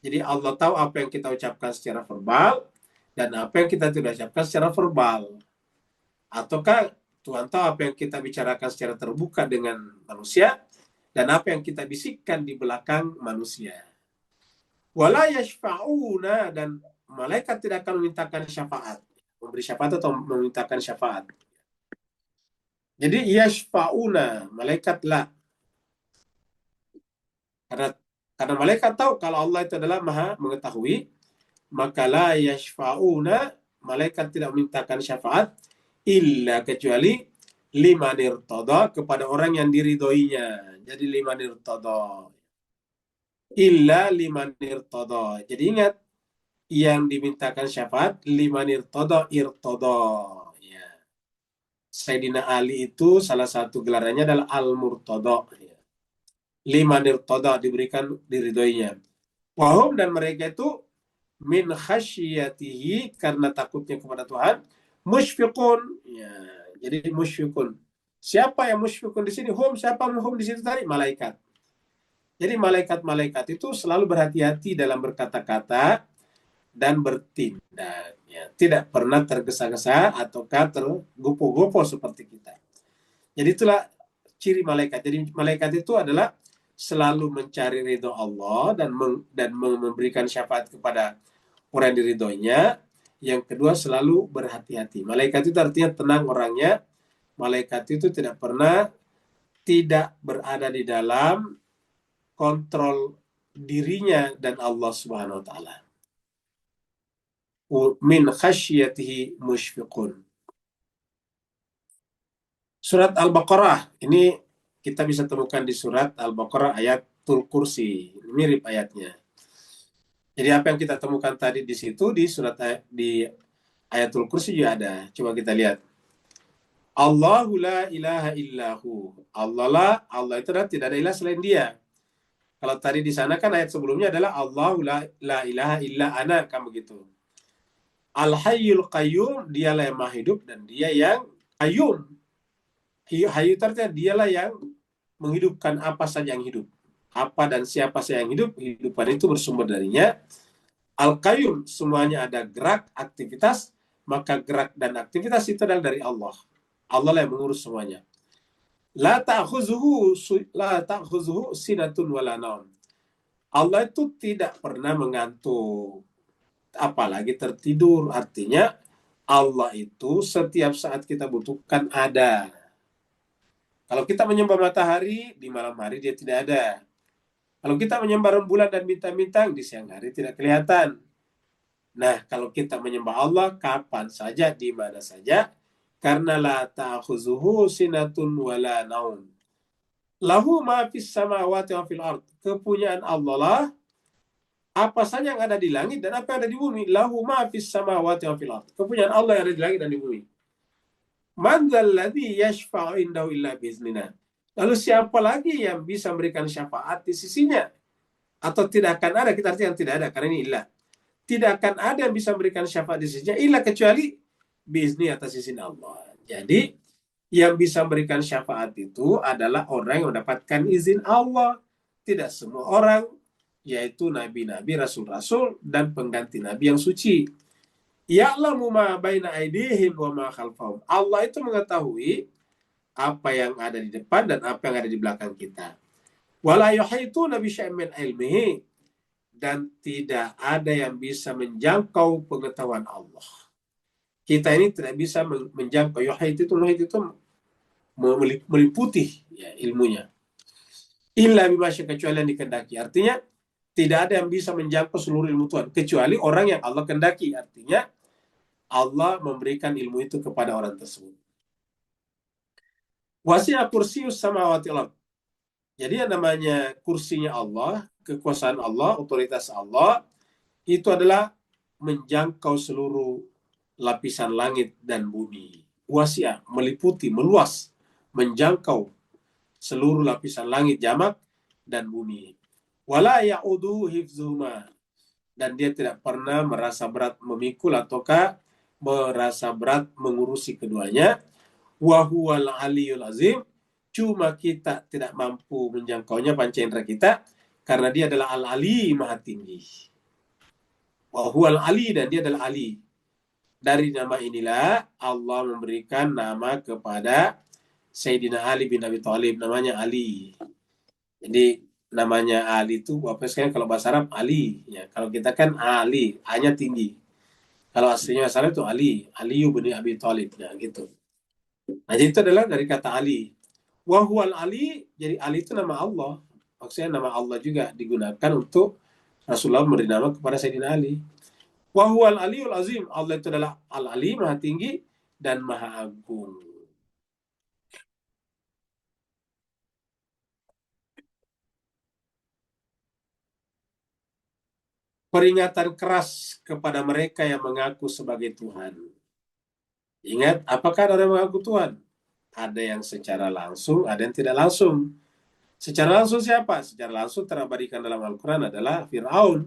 A: Jadi Allah tahu apa yang kita ucapkan secara verbal dan apa yang kita tidak ucapkan secara verbal. Ataukah Tuhan tahu apa yang kita bicarakan secara terbuka dengan manusia dan apa yang kita bisikkan di belakang manusia. Wala yashfa'una, dan malaikat tidak akan memintakan syafaat, memberi syafaat atau memintakan syafaat. Jadi yashfa'una, malaikat la. Karena malaikat tahu kalau Allah itu adalah Maha mengetahui, maka la yashfa'una, malaikat tidak memintakan syafaat illa kecuali liman irtada, kepada orang yang diridhoinya. Jadi liman irtada. Illa liman irtada. Jadi ingat, yang dimintakan syafaat liman irtada. Sayyidina Ali itu salah satu gelarannya adalah Al-Murtada. Liman irtada, diberikan diridhoinya. Wahum, dan mereka itu min khasyatihi, karena takutnya kepada Tuhan, musyfiqun. Ya, jadi musyfiqun. Siapa yang musyfiqun di sini? Hum, siapa hum di situ tadi? Malaikat. Jadi malaikat-malaikat itu selalu berhati-hati dalam berkata-kata dan bertindak. Ya, tidak pernah tergesa-gesa ataukah tergopoh-gopoh seperti kita. Jadi itulah ciri malaikat. Jadi malaikat itu adalah selalu mencari ridho Allah dan memberikan syafaat kepada orang yang diridhoinya. Yang kedua, selalu berhati-hati. Malaikat itu artinya tenang orangnya. Malaikat itu tidak pernah tidak berada di dalam kontrol dirinya dan Allah Subhanahu wa taala. Min khasyatihi musyfiqun. Surat Al-Baqarah ini kita bisa temukan di surat Al-Baqarah ayatul kursi. Mirip ayatnya. Jadi apa yang kita temukan tadi di situ di surat di ayatul kursi juga ada. Coba kita lihat. Allahu la ilaha illahu. Allah itu adalah tidak ada ilah selain Dia. Kalau tadi di sana kan ayat sebelumnya adalah Allahu la ilaha illa ana, kan begitu. Al-Hayyul Qayyum, dialah yang maha hidup dan dia yang qayyum. Hayyu artinya dialah yang menghidupkan apa saja yang hidup. Apa dan siapa saja yang hidup, kehidupan itu bersumber darinya. Al-Qayyum, semuanya ada gerak, aktivitas, maka gerak dan aktivitas itu adalah dari Allah. Allah lah yang mengurus semuanya. La ta'khuzuhu sinatun wala naum. Allah itu tidak pernah mengantuk, apalagi tertidur. Artinya Allah itu setiap saat kita butuhkan ada. Kalau kita menyembah matahari, di malam hari dia tidak ada. Kalau kita menyembah rembulan dan bintang-bintang, di siang hari tidak kelihatan. Nah, kalau kita menyembah Allah, kapan saja, di mana saja, karena la ta'khuzuhu sinatun wala naum. Lahu ma fis samawati wa fil ard. Kepunyaan Allah lah apa saja yang ada di langit dan apa yang ada di bumi. Lahu ma fis samawati wa fil ard. Kepunyaan Allah yang ada di langit dan di bumi. Man dzalladzi yashfa'u indahu illa biiznillah. Lalu siapa lagi yang bisa memberikan syafaat di sisinya? Atau tidak akan ada, kita artinya tidak ada, karena ini ilah. Tidak akan ada yang bisa memberikan syafaat di sisinya, illa kecuali biizni, atas izin Allah. Jadi, yang bisa memberikan syafaat itu adalah orang yang mendapatkan izin Allah. Tidak semua orang, yaitu nabi-nabi, rasul-rasul, dan pengganti nabi yang suci. Ya'lamu ma baina aydihim wa ma khalfahum. Allah itu mengetahui apa yang ada di depan dan apa yang ada di belakang kita. Wala yuhituna bi syai'in min ilmihi, dan tidak ada yang bisa menjangkau pengetahuan Allah. Kita ini tidak bisa menjangkau. Yuhit itu meliputi ya, ilmunya. Illa bima syaa, kecuali yang dikehendaki. Artinya tidak ada yang bisa menjangkau seluruh ilmu Tuhan kecuali orang yang Allah kehendaki. Artinya Allah memberikan ilmu itu kepada orang tersebut. Wasi'a kursiyyus samawati wal ardh. Jadi yang namanya kursinya Allah, kekuasaan Allah, otoritas Allah, itu adalah menjangkau seluruh lapisan langit dan bumi. Wasi'a, meliputi, meluas, menjangkau seluruh lapisan langit, jamak, dan bumi. Wala ya'uduhu hifzuhuma, dan dia tidak pernah merasa berat memikul ataukah merasa berat mengurusi keduanya. Wa huwal aliyul azim, cuma kita tidak mampu menjangkaunya, panca indera kita, karena dia adalah al-ali, maha tinggi. Wa huwal ali, dan dia adalah ali. Dari nama inilah Allah memberikan nama kepada Sayyidina Ali bin Abi Thalib, namanya Ali. Jadi namanya Ali itu apa sekarang kalau bahasa Arab Ali, ya. Kalau kita kan Ali, A-nya tinggi. Kalau aslinya bahasa Arab itu Ali bin Abi Thalib, ya gitu. Nah, jadi itu adalah dari kata Ali. Wa huwal Ali, jadi Ali itu nama Allah. Maksudnya nama Allah juga digunakan untuk Rasulullah memberi nama kepada Sayyidina Ali. Wa huwal aliyul azim, Allah itu adalah al-ali, maha tinggi dan maha agung. Peringatan keras kepada mereka yang mengaku sebagai Tuhan. Ingat, apakah ada orang yang mengaku Tuhan? Ada yang secara langsung, ada yang tidak langsung. Secara langsung siapa? Secara langsung terabadikan dalam Al-Quran adalah Fir'aun.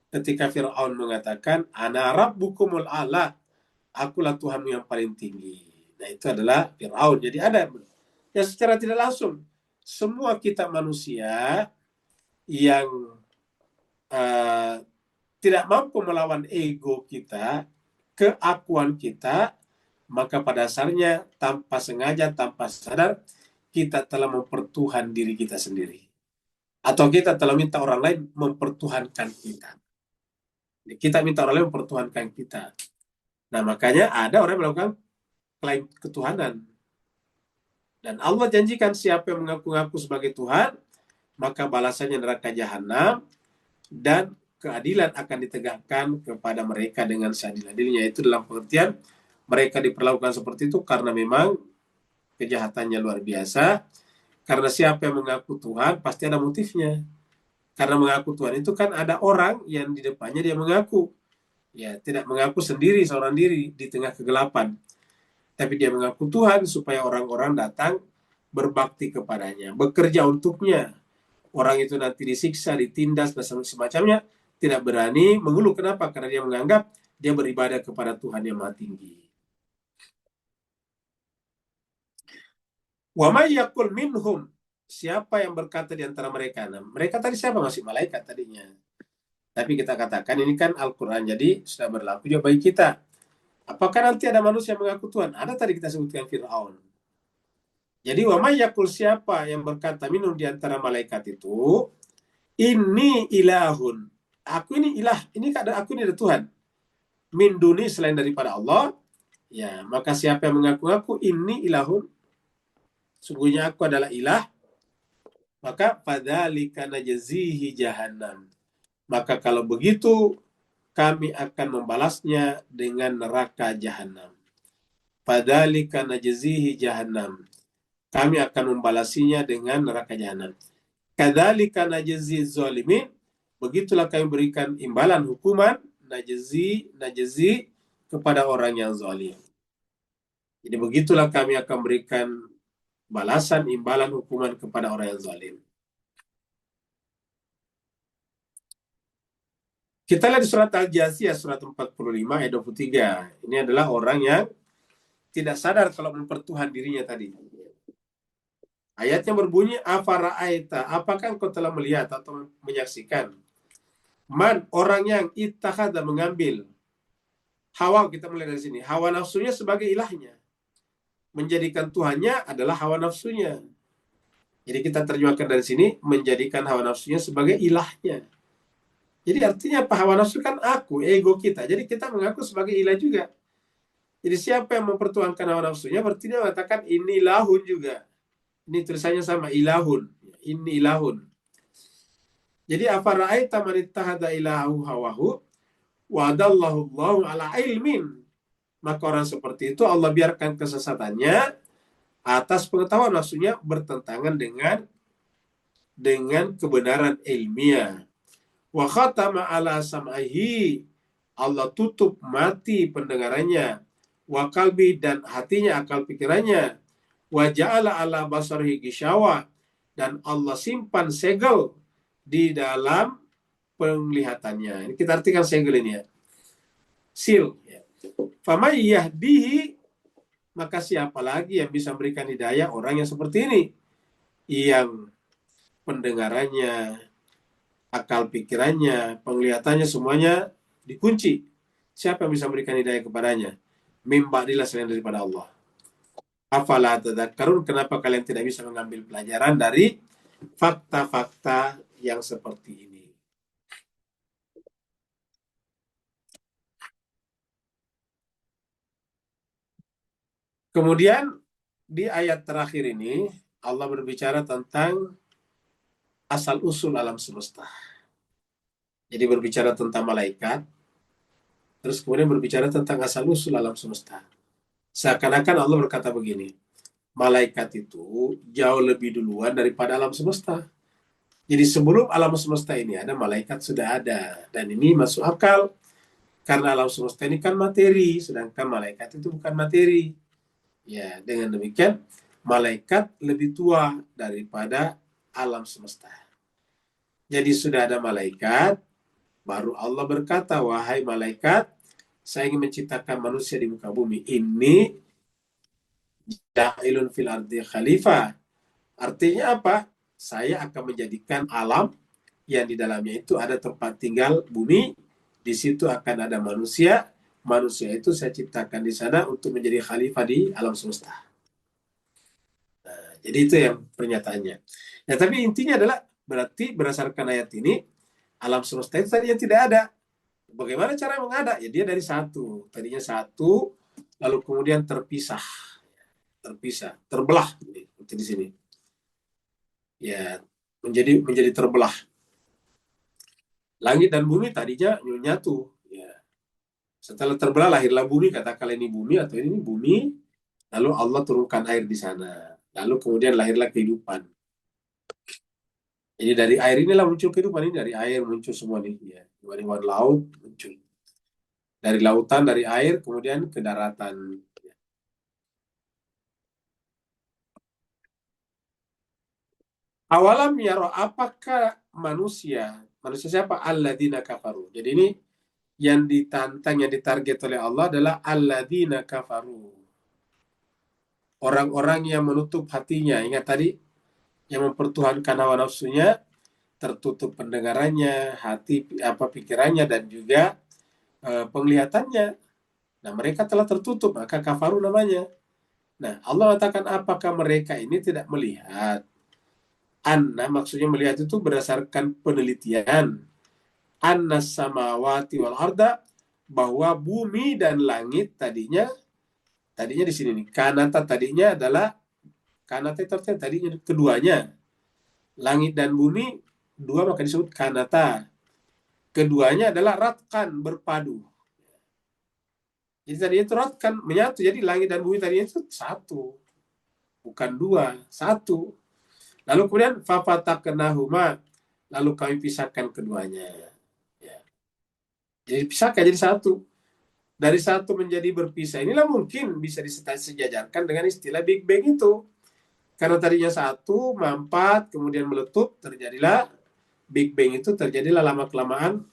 A: Ketika Fir'aun mengatakan, Ana rabbukumul a'la, akulah Tuhanmu yang paling tinggi. Nah, itu adalah Fir'aun. Jadi ada yang secara tidak langsung. Semua kita manusia yang tidak mampu melawan ego kita, keakuan kita, maka pada dasarnya tanpa sengaja, tanpa sadar, kita telah mempertuhan diri kita sendiri. Atau kita telah minta orang lain mempertuhankan kita. Kita minta orang lain mempertuhankan kita. Nah, makanya ada orang yang melakukan klaim ketuhanan. Dan Allah janjikan siapa yang mengaku-ngaku sebagai Tuhan, maka balasannya neraka jahanam, dan keadilan akan ditegakkan kepada mereka dengan seadil-adilnya. Itu dalam pengertian mereka diperlakukan seperti itu karena memang kejahatannya luar biasa. Karena siapa yang mengaku Tuhan pasti ada motifnya. Karena mengaku Tuhan itu kan ada orang yang di depannya dia mengaku. Ya, tidak mengaku sendiri seorang diri di tengah kegelapan. Tapi dia mengaku Tuhan supaya orang-orang datang berbakti kepadanya, bekerja untuknya. Orang itu nanti disiksa, ditindas, dan semacamnya, tidak berani mengeluh. Kenapa? Karena dia menganggap dia beribadah kepada Tuhan yang Maha Tinggi. Wa may yaqul minhum, siapa yang berkata di antara mereka? Nah, mereka tadi siapa? Masih malaikat tadinya. Tapi kita katakan ini kan Al-Quran, jadi sudah berlaku juga bagi kita. Apakah nanti ada manusia yang mengaku Tuhan? Ada tadi kita sebutkan Fir'aun. Jadi wa may yaqul, siapa yang berkata minhum di antara malaikat itu, ini ilahun, aku ini ilah, ini aku ini ada Tuhan. Min duni, selain daripada Allah, ya maka siapa yang mengaku-ngaku ini ilahun, sungguhnya aku adalah ilah, maka fadzalika najzihi jahannam. Maka kalau begitu kami akan membalasnya dengan neraka jahanam. Fadzalika najzihi jahannam. Kami akan membalasinya dengan neraka jahanam. Kadzalika najzi zalimin. Begitulah kami berikan imbalan hukuman najzi kepada orang yang zalim. Jadi begitulah kami akan berikan balasan imbalan hukuman kepada orang yang zalim. Kita lihat di surat Al-Jasiyah surat 45 ayat 23. Ini adalah orang yang tidak sadar kalau mempertuhan dirinya tadi. Ayatnya berbunyi, afara'aita, apakah engkau telah melihat atau menyaksikan, man, orang yang ittakhadha, mengambil, hawa, kita mulai dari sini, hawa nafsunya sebagai ilahnya. Menjadikan Tuhannya adalah hawa nafsunya. Jadi kita terjemahkan dari sini, menjadikan hawa nafsunya sebagai ilahnya. Jadi artinya apa? Hawa nafsu kan aku, ego kita. Jadi kita mengaku sebagai ilah juga. Jadi siapa yang mempertuhankan hawa nafsunya, berarti dia mengatakan ini ilahun juga. Ini tulisannya sama, ilahun. Ini ilahun. Jadi afara'aita man ittakhadha ilahu hawahu wa adallahu Allahu ala ilmin. Maka orang seperti itu Allah biarkan kesesatannya atas pengetahuan, maksudnya bertentangan dengan kebenaran ilmiah. Wa khatama ala sam'ihi, Allah tutup mati pendengarannya, wa qalbi, dan hatinya, akal pikirannya, wa ja'ala ala basarihi gishawa, dan Allah simpan segel di dalam penglihatannya. Ini kita artikan segel ini ya. Seal. Famay yahdihi, maka siapa lagi yang bisa memberikan hidayah orang yang seperti ini, yang pendengarannya, akal pikirannya, penglihatannya semuanya dikunci. Siapa yang bisa memberikan hidayah kepadanya? Mim ba'dillah, selain daripada Allah. Afala tadakkarun, kenapa kalian tidak bisa mengambil pelajaran dari fakta-fakta yang seperti ini? Kemudian di ayat terakhir ini Allah berbicara tentang asal-usul alam semesta. Jadi berbicara tentang malaikat, terus kemudian berbicara tentang asal-usul alam semesta. Seakan-akan Allah berkata begini, malaikat itu jauh lebih duluan daripada alam semesta. Jadi sebelum alam semesta ini ada, malaikat sudah ada. Dan ini masuk akal. Karena alam semesta ini kan materi, sedangkan malaikat itu bukan materi. Ya, dengan demikian malaikat lebih tua daripada alam semesta. Jadi sudah ada malaikat, baru Allah berkata, wahai malaikat, saya ingin menciptakan manusia di muka bumi. Ini ja'ilun fil ardi khalifah. Artinya apa? Saya akan menjadikan alam yang di dalamnya itu ada tempat tinggal bumi, di situ akan ada manusia. Manusia itu saya ciptakan di sana untuk menjadi khalifah di alam semesta. Nah, jadi itu yang pernyataannya. Nah, tapi intinya adalah berarti berdasarkan ayat ini alam semesta itu tadinya tidak ada. Bagaimana cara mengada? Ya dia dari satu. Tadinya satu, lalu kemudian terpisah, terbelah seperti di sini. Ya, menjadi terbelah. Langit dan bumi tadinya nyatu. Ya. Setelah terbelah lahirlah bumi, katakanlah ini bumi atau ini bumi, lalu Allah turunkan air di sana. Lalu kemudian lahirlah kehidupan. Jadi dari air inilah muncul kehidupan, ini dari air muncul semua nih. Ya. Hewan-hewan laut muncul. Dari lautan, dari air, kemudian ke daratan. Awalam yaro, apakah manusia siapa? Alladzina kafaru. Jadi ini yang ditantang, yang ditarget oleh Allah adalah alladzina kafaru. Orang-orang yang menutup hatinya. Ingat tadi, yang mempertuhankan hawa nafsunya, tertutup pendengarannya, hati, pikirannya, dan juga penglihatannya. Nah, mereka telah tertutup, maka kafaru namanya. Nah, Allah katakan apakah mereka ini tidak melihat? Anna, maksudnya melihat itu berdasarkan penelitian. Anna samawati wal arda, bahwa bumi dan langit tadinya di sini nih. Kanata tadinya adalah kanata itu artinya tadinya keduanya. Langit dan bumi dua maka disebut kanata. Keduanya adalah ratkan, berpadu. Jadi tadi itu ratkan, menyatu. Jadi langit dan bumi tadinya itu satu. Bukan dua, satu. Lalu kemudian fafataknahuma, lalu kami pisahkan keduanya. Ya. Jadi pisahkan jadi satu. Dari satu menjadi berpisah. Inilah mungkin bisa disejajarkan dengan istilah Big Bang itu. Karena tadinya satu, mampat, kemudian meletup, terjadilah Big Bang itu, terjadilah lama-kelamaan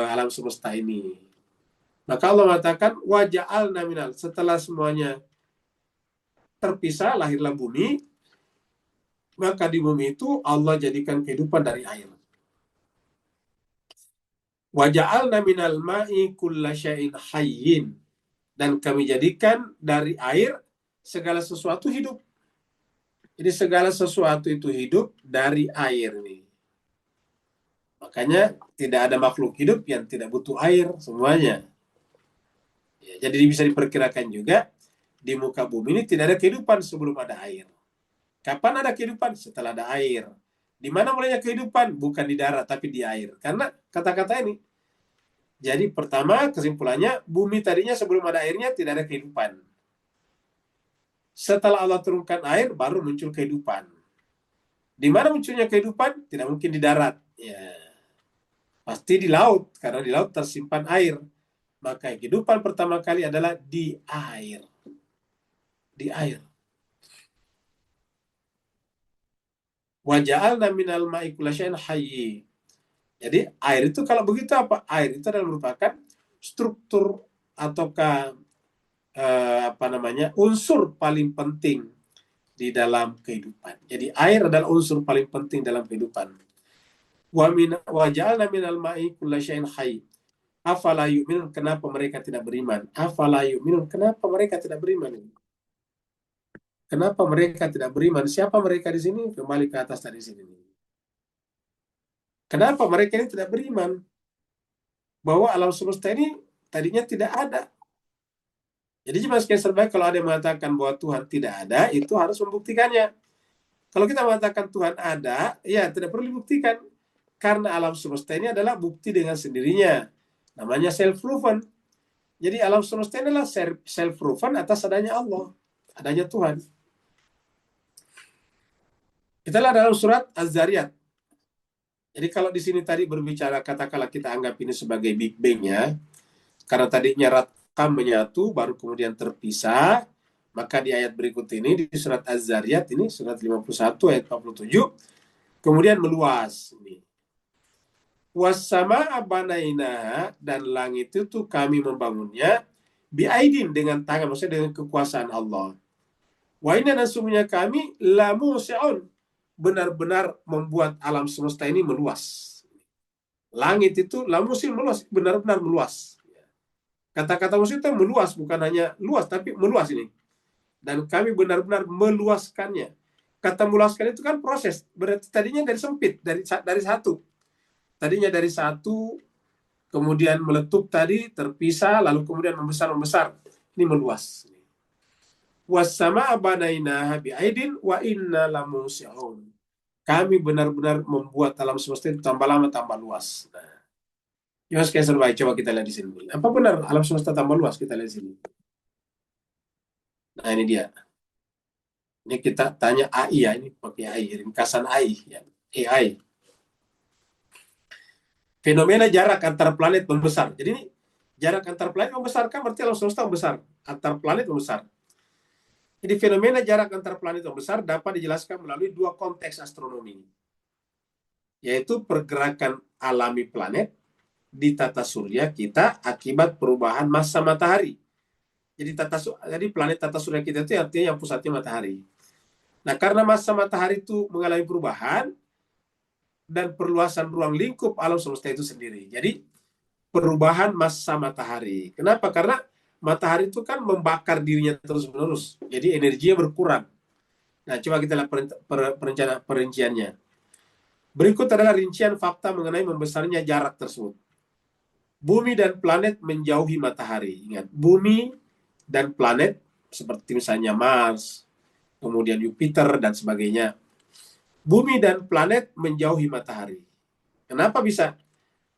A: alam semesta ini. Maka Allah mengatakan, waja'alna minal, setelah semuanya terpisah, lahirlah bumi, maka di bumi itu Allah jadikan kehidupan dari air. Waja'alna minal ma'i kulla syai'in hayyin, dan kami jadikan dari air segala sesuatu hidup. Jadi segala sesuatu itu hidup dari air nih. Makanya tidak ada makhluk hidup yang tidak butuh air semuanya. Ya, jadi bisa diperkirakan juga di muka bumi ini tidak ada kehidupan sebelum ada air. Kapan ada kehidupan? Setelah ada air. Di mana mulainya kehidupan? Bukan di darat, tapi di air. Karena kata-kata ini. Jadi pertama kesimpulannya, bumi tadinya sebelum ada airnya tidak ada kehidupan. Setelah Allah turunkan air, baru muncul kehidupan. Di mana munculnya kehidupan? Tidak mungkin di darat. Ya. Pasti di laut, karena di laut tersimpan air. Maka kehidupan pertama kali adalah di air. Di air. Waja'alna minal ma'i kulla syai'in hayy. Jadi air itu kalau begitu apa? Air itu adalah merupakan struktur ataukah unsur paling penting di dalam kehidupan. Jadi air adalah unsur paling penting dalam kehidupan. Waja'alna minal ma'i kulla syai'in hayy. Afala yu'minun, kenapa mereka tidak beriman? Afala yu'minun, kenapa mereka tidak beriman? Kenapa mereka tidak beriman? Siapa mereka di sini? Kembali ke atas tadi sini. Kenapa mereka ini tidak beriman? Bahwa alam semesta ini tadinya tidak ada. Jadi cuma sekian terbaik kalau ada yang mengatakan bahwa Tuhan tidak ada, itu harus membuktikannya. Kalau kita mengatakan Tuhan ada, ya tidak perlu dibuktikan. Karena alam semesta ini adalah bukti dengan sendirinya. Namanya self-proven. Jadi alam semesta ini adalah self-proven atas adanya Allah, adanya Tuhan. Kita lihat dalam surat Az-Zariyat. Jadi kalau di sini tadi berbicara, katakanlah kita anggap ini sebagai Big Bang ya. Karena tadinya rakam menyatu, baru kemudian terpisah, maka di ayat berikut ini, di surat Az-Zariyat ini, surat 51 ayat 47, kemudian meluas. Wassama'a banainaha, dan langit itu kami membangunnya biaidin, dengan tangan, maksudnya dengan kekuasaan Allah. Wa inna, dan sungguhnya kami lamusi'un, benar-benar membuat alam semesta ini meluas. Langit itu lamusil, meluas, benar-benar meluas. Kata-kata musil itu meluas, bukan hanya luas, tapi meluas ini. Dan kami benar-benar meluaskannya. Kata meluaskan itu kan proses. Berarti tadinya dari sempit, dari satu. Tadinya dari satu, kemudian meletup tadi, terpisah, lalu kemudian membesar. Ini meluas. Wassama'a banainaha bi'aidin wa inna lamusi'un. Kami benar-benar membuat alam semesta itu tambah lama, tambah luas. Nah, ya, sekali serba, coba kita lihat di sini. Apa benar alam semesta tambah luas? Kita lihat di sini. Nah, ini dia. Ini kita tanya AI ya, ini pakai AI, ringkasan AI ya. AI. Fenomena jarak antar planet membesar. Jadi ini jarak antar planet membesar, kan berarti alam semesta membesar. Antar planet membesar. Jadi fenomena jarak antar planet membesar dapat dijelaskan melalui dua konteks astronomi, yaitu pergerakan alami planet di tata surya kita akibat perubahan massa matahari. Jadi planet tata surya kita itu artinya yang pusatnya matahari. Nah, karena massa matahari itu mengalami perubahan dan perluasan ruang lingkup alam semesta itu sendiri. Jadi perubahan massa matahari. Kenapa? Karena matahari itu kan membakar dirinya terus-menerus. Jadi energinya berkurang. Nah, coba kita lihat perinciannya. Berikut adalah rincian fakta mengenai membesarnya jarak tersebut. Bumi dan planet menjauhi matahari. Ingat, bumi dan planet seperti misalnya Mars, kemudian Jupiter dan sebagainya. Bumi dan planet menjauhi matahari. Kenapa bisa?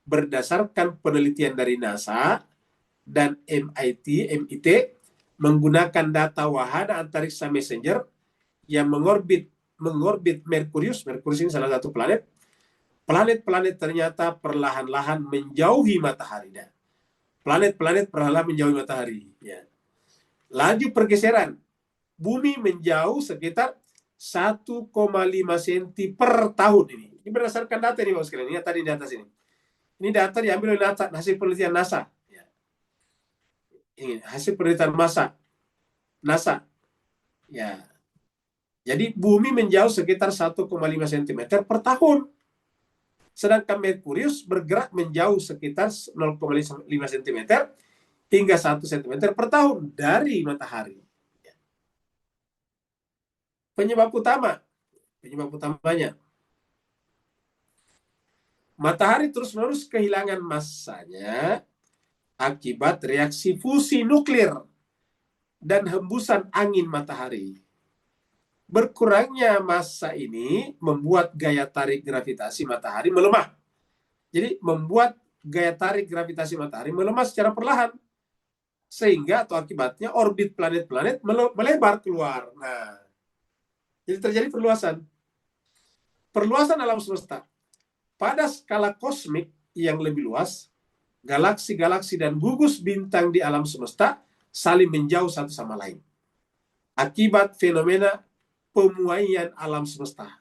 A: Berdasarkan penelitian dari NASA dan MIT menggunakan data wahana antariksa messenger yang mengorbit Merkurius. Merkurius ini salah satu planet. Planet-planet ternyata perlahan-lahan menjauhi matahari. Planet-planet perlahan-lahan menjauhi matahari. Ya. Laju pergeseran. Bumi menjauh sekitar 1,5 cm per tahun ini. Ini berdasarkan data ini, Bapak sekalian. Ini tadi di atas ini. Ini data diambil oleh hasil penelitian NASA. Ya. Ini hasil penelitian NASA. Ya. Jadi bumi menjauh sekitar 1,5 cm per tahun. Sedangkan Merkurius bergerak menjauh sekitar 0,5 cm hingga 1 cm per tahun dari matahari. Penyebab utamanya, matahari terus-menerus kehilangan massanya akibat reaksi fusi nuklir dan hembusan angin matahari. Berkurangnya massa ini membuat gaya tarik gravitasi matahari melemah. Jadi membuat gaya tarik gravitasi matahari melemah secara perlahan. Sehingga atau akibatnya orbit planet-planet melebar keluar. Nah, jadi terjadi perluasan. Perluasan alam semesta. Pada skala kosmik yang lebih luas, galaksi-galaksi dan gugus bintang di alam semesta saling menjauh satu sama lain. Akibat fenomena pemuaian alam semesta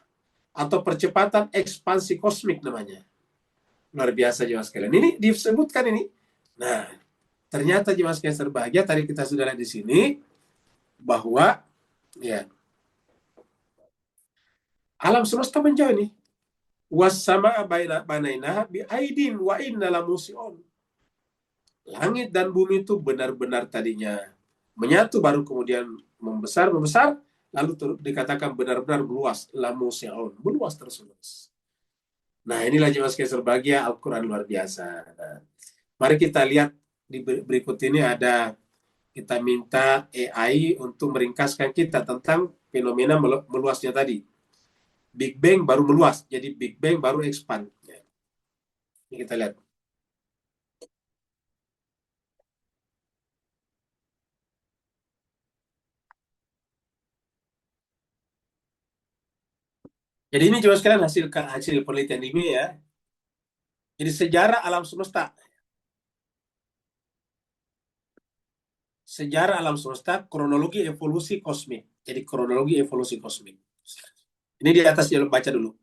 A: atau percepatan ekspansi kosmik namanya. Luar biasa jemaah sekalian. Ini disebutkan ini. Nah, ternyata jemaah sekalian berbahagia, tadi kita sudah lihat di sini bahwa ya alam semesta menjauh ini. Wassama'a banainaha bi'aidin wa inna lamusi'un. Langit dan bumi itu benar-benar tadinya menyatu, baru kemudian membesar, lalu dikatakan benar-benar meluas, lamusi'un, meluas terus. Nah, inilah jemaah sekalian berbahagia, Al-Quran luar biasa. Nah, mari kita lihat di berikut ini kita minta AI untuk meringkaskan kita tentang fenomena meluasnya tadi. Big Bang baru meluas, jadi Big Bang baru expand. Ini kita lihat. Jadi ini juga sekalian hasil penelitian ini ya. Jadi sejarah alam semesta. sejarah alam semesta, kronologi evolusi kosmik. Jadi kronologi evolusi kosmik. Ini di atas jangan baca dulu.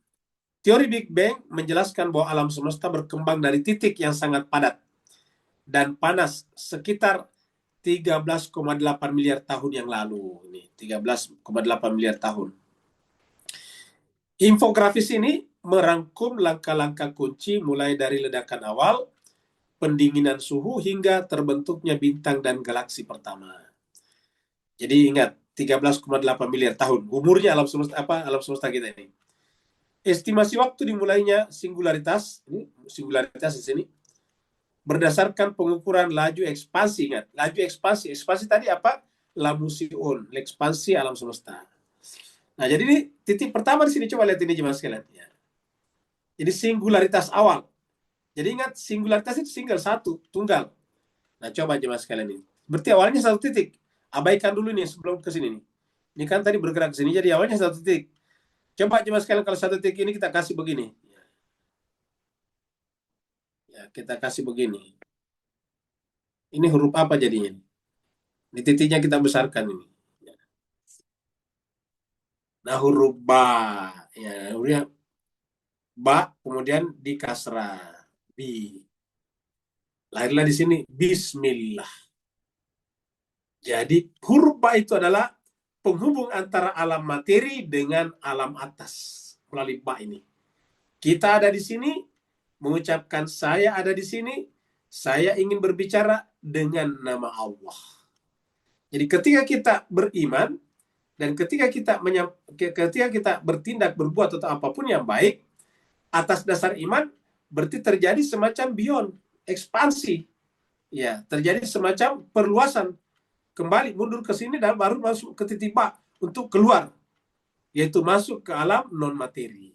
A: Teori Big Bang menjelaskan bahwa alam semesta berkembang dari titik yang sangat padat dan panas sekitar 13,8 miliar tahun yang lalu. Ini 13,8 miliar tahun. Infografis ini merangkum langkah-langkah kunci mulai dari ledakan awal, pendinginan suhu hingga terbentuknya bintang dan galaksi pertama. Jadi ingat, 13,8 miliar tahun umurnya alam semesta kita ini. Estimasi waktu dimulainya singularitas, ini singularitas di sini, berdasarkan pengukuran laju ekspansi. Ingat, laju ekspansi. Ekspansi tadi apa? Lamusion, ekspansi alam semesta. Nah, jadi ini titik pertama di sini, coba lihat ini jemaah sekalian. Ya. Jadi singularitas awal. Jadi ingat, singularitas itu single, satu, tunggal. Nah, coba jemaah sekalian ini. Berarti awalnya satu titik. Abaikan dulu nih sebelum ke sini nih. Ini kan tadi bergerak ke sini, jadi awalnya satu titik. Coba jemaah sekalian kalau satu titik ini kita kasih begini. Ya, kita kasih begini. Ini huruf apa jadinya? Di titiknya kita besarkan ini. Nah, huruf ba. Ya, hurufnya ba, kemudian di kasrah. Bi. Lahirlah di sini Bismillah. Jadi huruf ba itu adalah penghubung antara alam materi dengan alam atas melalui ba ini. Kita ada di sini mengucapkan saya ada di sini, saya ingin berbicara dengan nama Allah. Jadi ketika kita beriman dan ketika kita bertindak, berbuat atau apapun yang baik atas dasar iman, berarti terjadi semacam beyond, ekspansi. Ya, terjadi semacam perluasan. Kembali mundur ke sini dan baru masuk ke titik ba untuk keluar, yaitu masuk ke alam non materi.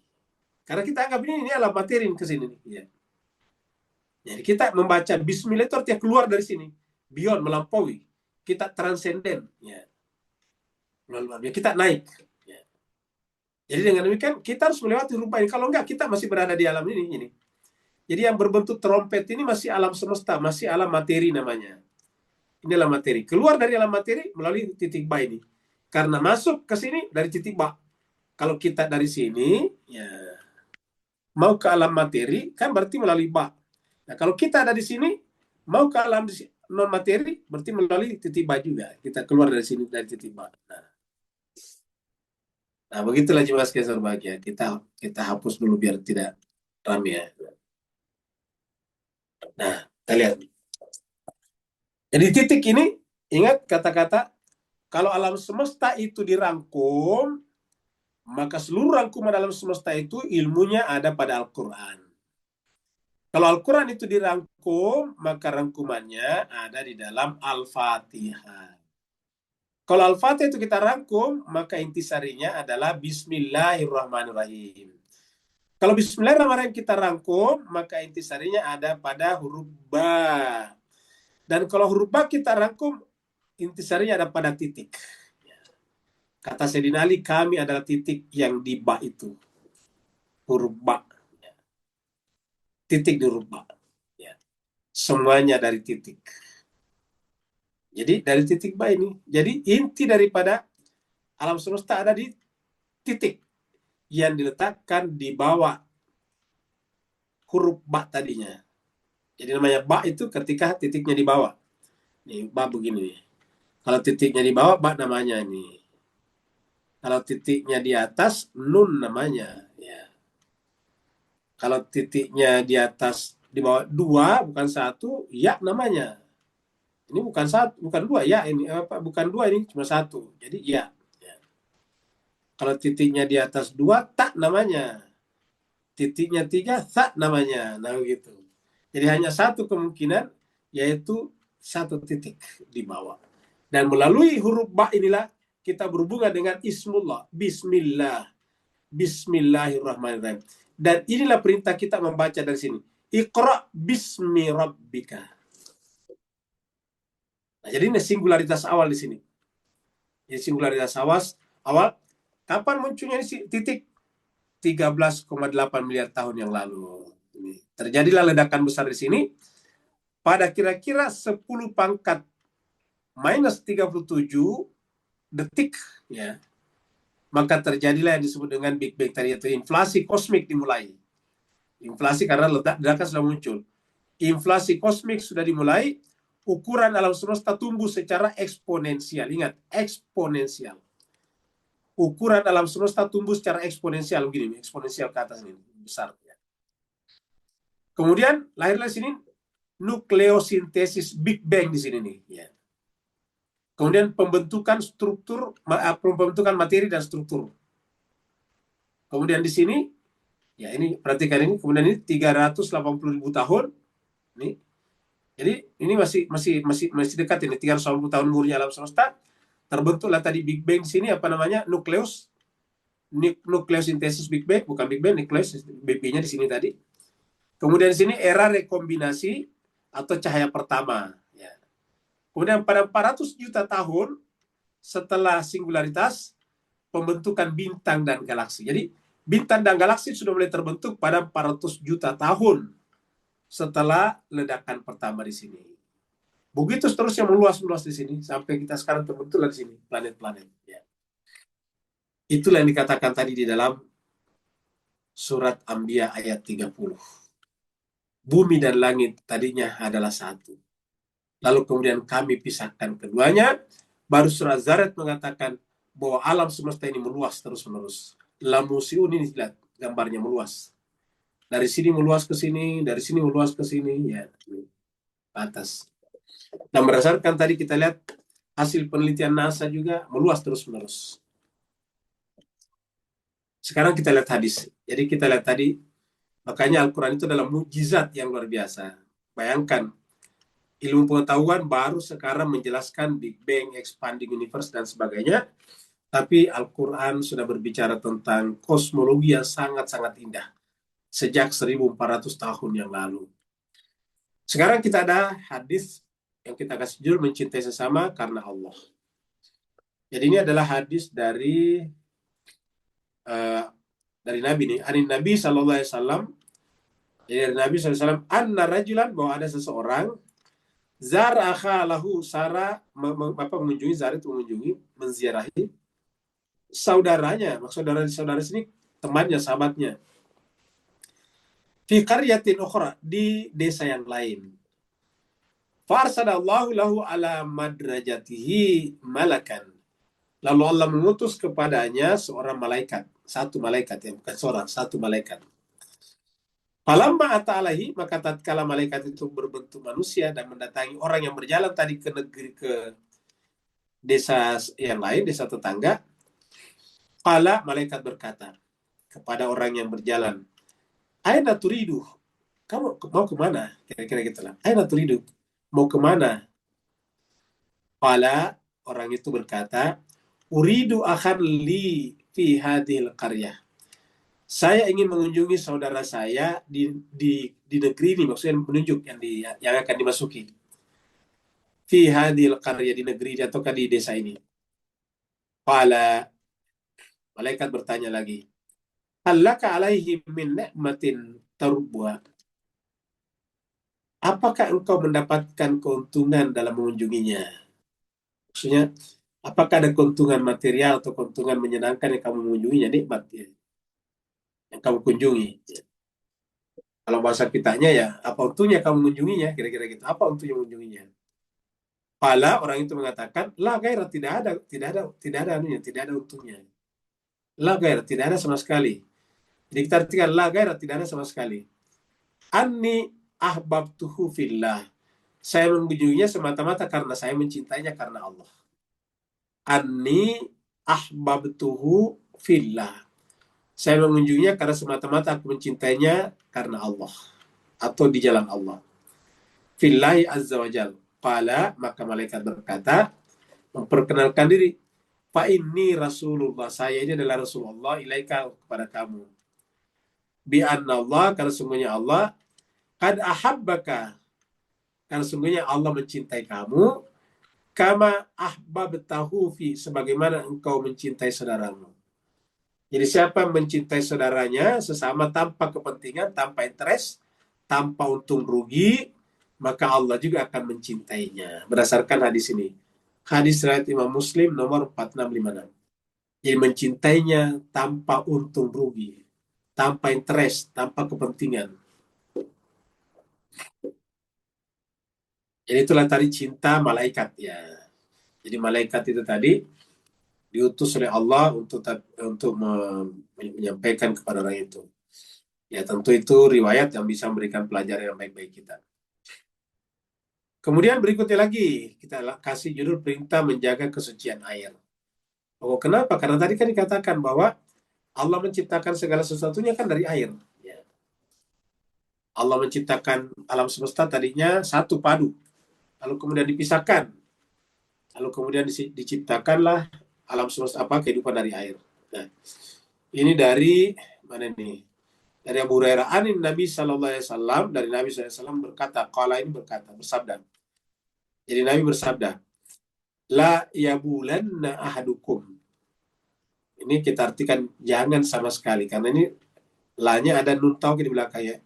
A: Karena kita anggap ini alam materi ke sini. Ya. Jadi kita membaca Bismillah itu artinya keluar dari sini, beyond, melampaui. Kita transenden. Ya. Kita naik. Ya. Jadi dengan demikian kita harus melewati rupa ini. Kalau enggak kita masih berada di alam ini. Jadi yang berbentuk trompet ini masih alam semesta, masih alam materi namanya. Ini alam materi. Keluar dari alam materi melalui titik ba ini. Karena masuk ke sini dari titik ba. Kalau kita dari sini, ya mau ke alam materi, kan berarti melalui ba. Nah, kalau kita ada di sini, mau ke alam non materi, berarti melalui titik ba juga. Kita keluar dari sini dari titik ba. Nah, begitulah jemaah sekalian berbahagia. Kita hapus dulu biar tidak ramai ya. Nah, kita lihat. Jadi titik ini, ingat kata-kata, kalau alam semesta itu dirangkum, maka seluruh rangkuman alam semesta itu ilmunya ada pada Al-Quran. Kalau Al-Quran itu dirangkum, maka rangkumannya ada di dalam Al-Fatihah. Kalau Al-Fatihah itu kita rangkum, maka intisarinya adalah Bismillahirrahmanirrahim. Kalau Bismillahirrahmanirrahim kita rangkum, maka intisarinya ada pada huruf ba. Dan kalau huruf ba kita rangkum, intisarinya ada pada titik. Kata Sayyidina Ali, kami adalah titik yang di ba itu. Huruf ba. Titik di huruf ba. Semuanya dari titik. Jadi dari titik ba ini. Jadi inti daripada alam semesta ada di titik yang diletakkan di bawah huruf ba tadinya. Jadi namanya ba itu ketika titiknya di bawah. Nih, ba begini nih. Kalau titiknya di bawah, ba namanya nih. Kalau titiknya di atas, nun namanya. Ya. Kalau titiknya di atas, di bawah 2, bukan 1, ya namanya. Ini bukan 1, bukan 2, ya ini apa? Bukan 2 ini cuma 1. Jadi ya. Kalau titiknya di atas 2, tak namanya. Titiknya 3, tak namanya. Nah begitu. Jadi hanya satu kemungkinan, yaitu satu titik di bawah. Dan melalui huruf ba inilah kita berhubungan dengan Ismullah. Bismillah. Bismillahirrahmanirrahim. Dan inilah perintah kita membaca dari sini. Iqra bismi rabbika. Nah, jadi ini singularitas awal di sini. Jadi singularitas awal. Kapan munculnya ini titik? 13,8 miliar tahun yang lalu. Terjadilah ledakan besar di sini pada kira-kira 10 pangkat minus 37 detik, ya, maka terjadilah yang disebut dengan Big Bang tadi, yaitu inflasi kosmik dimulai. Inflasi karena ledakan sudah muncul. Inflasi kosmik sudah dimulai, ukuran alam semesta tumbuh secara eksponensial. Ingat, eksponensial. Ukuran alam semesta tumbuh secara eksponensial, begini, eksponensial ke atas ini, besar. Ya. Kemudian lahirlah di sini nukleosintesis Big Bang di sini nih. Ya. Kemudian pembentukan struktur, pembentukan materi dan struktur. Kemudian di sini, ya ini perhatikan ini, kemudian ini 380.000 tahun. Nih. Jadi ini masih dekat ini, 380 tahun umurnya alam semesta. Terbentuklah tadi Big Bang sini, apa namanya, nukleosintesis Big Bang, bukan Big Bang, nukleus, BP-nya di sini tadi. Kemudian di sini era rekombinasi atau cahaya pertama. Ya. Kemudian pada 400 juta tahun setelah singularitas, pembentukan bintang dan galaksi. Jadi bintang dan galaksi sudah mulai terbentuk pada 400 juta tahun setelah ledakan pertama di sini. Begitu seterusnya meluas di sini sampai kita sekarang terbentuklah di sini planet-planet. Ya. Itulah yang dikatakan tadi di dalam surat Anbiya ayat 30. Bumi dan langit tadinya adalah satu. Lalu kemudian kami pisahkan keduanya. Baru surat Zariyat mengatakan bahwa alam semesta ini meluas terus-menerus. Lamusiun ini lihat gambarnya meluas. Dari sini meluas ke sini, dari sini meluas ke sini, ya, atas. Dan berdasarkan tadi kita lihat hasil penelitian NASA juga meluas terus-menerus. Sekarang kita lihat hadis. Jadi kita lihat tadi, makanya Al-Quran itu adalah mukjizat yang luar biasa. Bayangkan, ilmu pengetahuan baru sekarang menjelaskan Big Bang, expanding universe, dan sebagainya. Tapi Al-Quran sudah berbicara tentang kosmologi yang sangat-sangat indah. Sejak 1400 tahun yang lalu. Sekarang kita ada hadis yang kita kasih judul mencintai sesama karena Allah. Jadi ini adalah hadis dari Nabi nih. Dari Nabi SAW. Jadi dari Nabi SAW, anna rajulan, bahwa ada seseorang, zara akhalahu, Sara mengunjungi, Zara itu mengunjungi, menziarahi saudaranya. Maksud saudara sini temannya, sahabatnya. Fi qaryatin ukhra, di desa yang lain. Farsadallahu lahu ala madrajatihi malakan. Lalu Allah mengutus kepadanya seorang malaikat, satu malaikat, ya, bukan seorang, satu malaikat. Falamma ata'alahi, maka tatkala malaikat itu berbentuk manusia dan mendatangi orang yang berjalan tadi ke desa yang lain, desa tetangga, qala, malaikat berkata kepada orang yang berjalan, aina turidu, kamu mau kemana? Kira-kira gitu lah. Aina turidu, mau kemana? Qala, orang itu berkata, uridu akhan li fi hadhil qaryah. Saya ingin mengunjungi saudara saya di negeri ini, maksudnya menunjuk yang akan dimasuki. Fi hadhil qaryah, di negeri ataukah di desa ini. Qala, malaikat bertanya lagi, hallaka alaihi min ni'matin tarbuha. Apakah engkau mendapatkan keuntungan dalam mengunjunginya? Maksudnya, apakah ada keuntungan material atau keuntungan menyenangkan yang kamu mengunjunginya, nikmat ya, yang kamu kunjungi? Kalau bahasa kitanya ya, apa untungnya kamu mengunjunginya? Kira-kira gitu. Apa untungnya mengunjunginya? Pala, orang itu mengatakan, la gairah, tidak ada untungnya. La gairah, tidak ada sama sekali. Jadi kita artikan la gairah, tidak ada sama sekali. Anni ahbabtuhu fillah. Saya mengunjunginya semata-mata karena saya mencintainya karena Allah. Anni ahbabtuhu fillah. Saya mengunjunginya karena semata-mata aku mencintainya karena Allah. Atau di jalan Allah. Fillahi azza wa jal. Qala, maka malaikat berkata, memperkenalkan diri. Fa inni Rasulullah. Saya ini adalah Rasulullah ilaika, kepada kamu. Bi anna Allah, karena sungguhnya Allah, qad ahabbaka, karena sungguhnya Allah mencintai kamu, kama ahbabtahu fi, sebagaimana engkau mencintai saudaramu. Jadi siapa mencintai saudaranya sesama tanpa kepentingan, tanpa interest, tanpa untung rugi, maka Allah juga akan mencintainya. Berdasarkan hadis ini. Hadis riwayat Imam Muslim nomor 4656. Jadi mencintainya tanpa untung rugi, tanpa interest, tanpa kepentingan. Jadi itulah tadi cinta malaikat ya. Jadi malaikat itu tadi diutus oleh Allah untuk menyampaikan kepada orang itu. Ya tentu itu riwayat yang bisa memberikan pelajaran yang baik-baik kita. Kemudian berikutnya lagi kita kasih judul perintah menjaga kesucian air. Oh, kenapa? Karena tadi kan dikatakan bahwa Allah menciptakan segala sesuatunya kan dari air. Ya. Allah menciptakan alam semesta tadinya satu padu, lalu kemudian dipisahkan, lalu kemudian diciptakanlah alam semesta kehidupan dari air. Nah, ini dari mana nih? Dari Abu Hurairah anin Nabi Sallallahu Alaihi Wasallam, dari Nabi Sallallahu Alaihi Wasallam bersabda. Jadi Nabi bersabda, la yabulanna ahadukum. Ini kita artikan jangan sama sekali, karena ini la-nya ada nun taukid di belakangnya.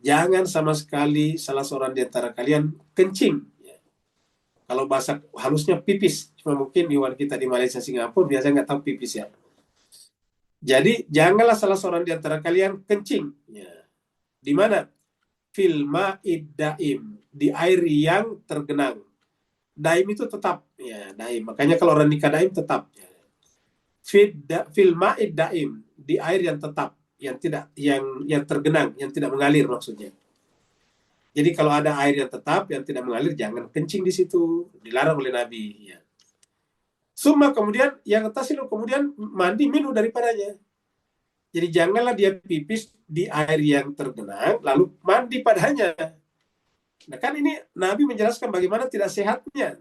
A: Jangan sama sekali salah seorang di antara kalian kencing. Kalau bahasa halusnya pipis, cuma mungkin di kita di Malaysia, Singapura biasanya nggak tahu pipis ya. Jadi janganlah salah seorang di antara kalian kencing. Ya. Di mana? Fil ma'id daim, di air yang tergenang. Daim itu tetap, ya daim. Makanya kalau orang nikah daim tetap. Ya. Fil ma'id daim, di air yang tetap, yang tidak, yang tergenang, yang tidak mengalir maksudnya. Jadi kalau ada air yang tetap, yang tidak mengalir, jangan kencing di situ, dilarang oleh Nabi. Ya. Summa kemudian yang tasilu, kemudian mandi minum daripadanya. Jadi janganlah dia pipis di air yang tergenang, lalu mandi padanya. Nah kan ini Nabi menjelaskan bagaimana tidak sehatnya,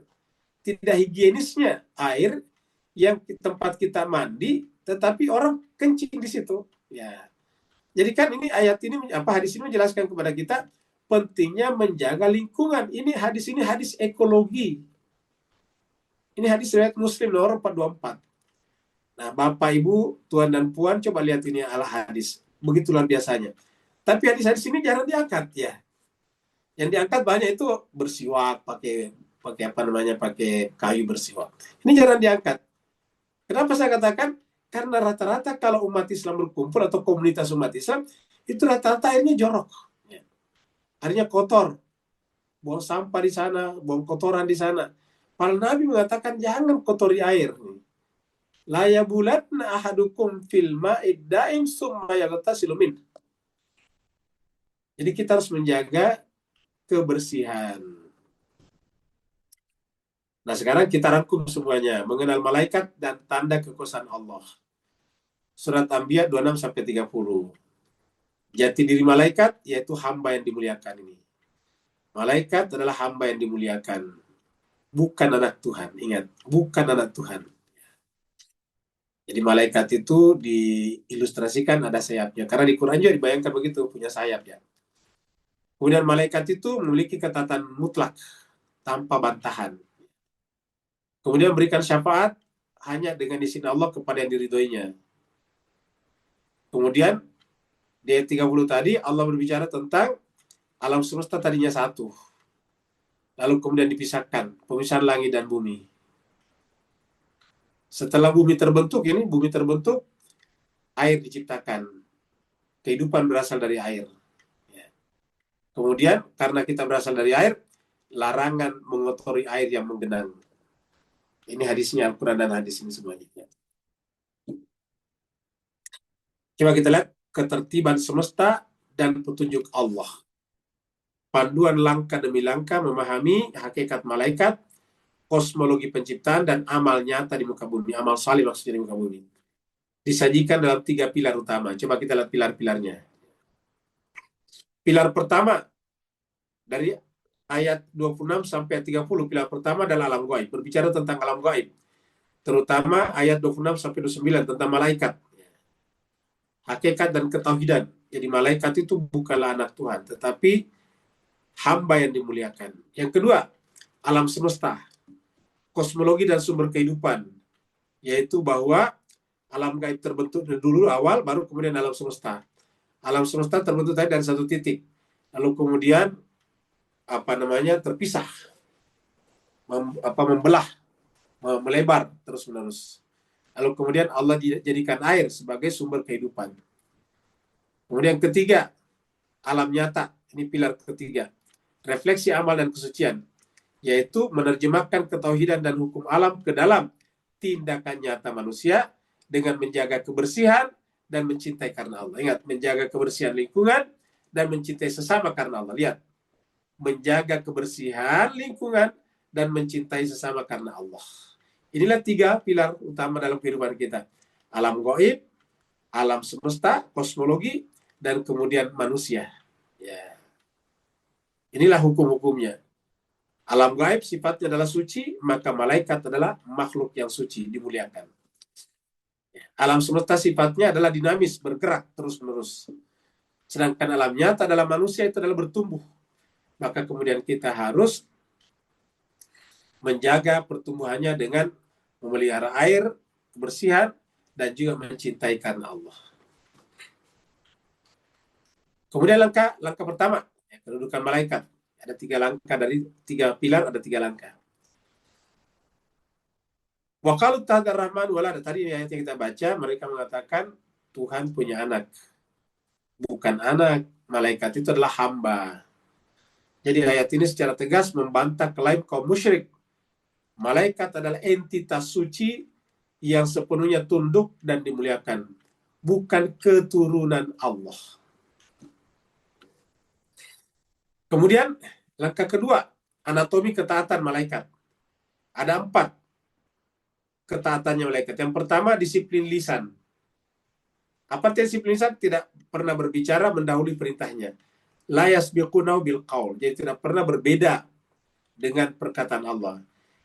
A: tidak higienisnya air yang tempat kita mandi, tetapi orang kencing di situ. Ya. Jadi kan ini hadis ini menjelaskan kepada kita pentingnya menjaga lingkungan. Hadis ini hadis ekologi. Ini hadis riwayat Muslim nomor 424. Nah, Bapak, Ibu, Tuan dan Puan, coba lihat ini ala hadis. Begitu luar biasanya. Tapi hadis-hadis ini jarang diangkat ya. Yang diangkat banyak itu bersiwak, pakai kayu bersiwak. Ini jarang diangkat. Kenapa saya katakan? Karena rata-rata kalau umat Islam berkumpul atau komunitas umat Islam, itu rata-rata airnya jorok. Airnya kotor. Buang sampah di sana, buang kotoran di sana. Padahal Nabi mengatakan jangan kotori air. La yabulatna ahadukum fil ma'id daim summa yaghtasilu min. Jadi kita harus menjaga kebersihan. Nah, sekarang kita rangkum semuanya. Mengenal malaikat dan tanda kekuasaan Allah. Surat Anbiya 26-30. Jati diri malaikat yaitu hamba yang dimuliakan ini. Malaikat adalah hamba yang dimuliakan. Bukan anak Tuhan. Ingat, bukan anak Tuhan. Jadi malaikat itu diilustrasikan ada sayapnya. Karena di Quran juga dibayangkan begitu, punya sayap ya. Kemudian malaikat itu memiliki ketatan mutlak, tanpa bantahan. Kemudian berikan syafaat hanya dengan izin Allah kepada yang diridhoinya. Kemudian di ayat 30 tadi Allah berbicara tentang alam semesta tadinya satu. Lalu kemudian dipisahkan, pemisahan langit dan bumi. Setelah bumi terbentuk, air diciptakan. Kehidupan berasal dari air. Kemudian karena kita berasal dari air, larangan mengotori air yang menggenang. Ini hadisnya Al-Quran dan hadis ini semuanya. Coba kita lihat ketertiban semesta dan petunjuk Allah. Panduan langkah demi langkah memahami hakikat malaikat, kosmologi penciptaan, dan amal nyata di muka bumi. Amal salih maksudnya di muka bumi. Disajikan dalam 3 pilar utama. Coba kita lihat pilar-pilarnya. Pilar pertama, dari ayat 26 sampai 30, pilar pertama adalah alam gaib. Berbicara tentang alam gaib. Terutama ayat 26 sampai 29 tentang malaikat. Hakikat dan ketauhidan. Jadi malaikat itu bukanlah anak Tuhan, tetapi hamba yang dimuliakan. Yang kedua, alam semesta. Kosmologi dan sumber kehidupan. Yaitu bahwa alam gaib terbentuk dulu awal, baru kemudian alam semesta. Alam semesta terbentuk tadi dari satu titik. Lalu kemudian terpisah, membelah melebar terus-menerus. Lalu kemudian Allah jadikan air sebagai sumber kehidupan. Kemudian ketiga, alam nyata. Ini pilar ketiga. Refleksi amal dan kesucian, yaitu menerjemahkan ketauhidan dan hukum alam ke dalam tindakan nyata manusia dengan menjaga kebersihan dan mencintai karena Allah. Ingat, menjaga kebersihan lingkungan dan mencintai sesama karena Allah. Lihat, menjaga kebersihan lingkungan dan mencintai sesama karena Allah. Inilah 3 pilar utama dalam kehidupan kita. Alam gaib, alam semesta, kosmologi, dan kemudian manusia. Ya. Inilah hukum-hukumnya. Alam gaib sifatnya adalah suci, maka malaikat adalah makhluk yang suci, dimuliakan. Alam semesta sifatnya adalah dinamis, bergerak terus-menerus. Sedangkan alam nyata dalam manusia itu adalah bertumbuh. Maka kemudian kita harus menjaga pertumbuhannya dengan memelihara air, kebersihan, dan juga mencintai karena Allah. Kemudian langkah pertama, kedudukan malaikat. Ada 3 langkah, dari 3 pilar ada 3 langkah. Wa qalu ta'ala rahman walad. Tadi ayat yang kita baca, mereka mengatakan Tuhan punya anak. Bukan anak, malaikat itu adalah hamba. Jadi ayat ini secara tegas membantah klaim kaum musyrik. Malaikat adalah entitas suci yang sepenuhnya tunduk dan dimuliakan, bukan keturunan Allah. Kemudian langkah kedua, anatomi ketaatan malaikat. Ada 4 ketaatannya malaikat. Yang pertama, disiplin lisan. Apa disiplin lisan? Tidak pernah berbicara mendahului perintahnya. La yasbiqunahu bil qaul. Jadi tidak pernah berbeda dengan perkataan Allah.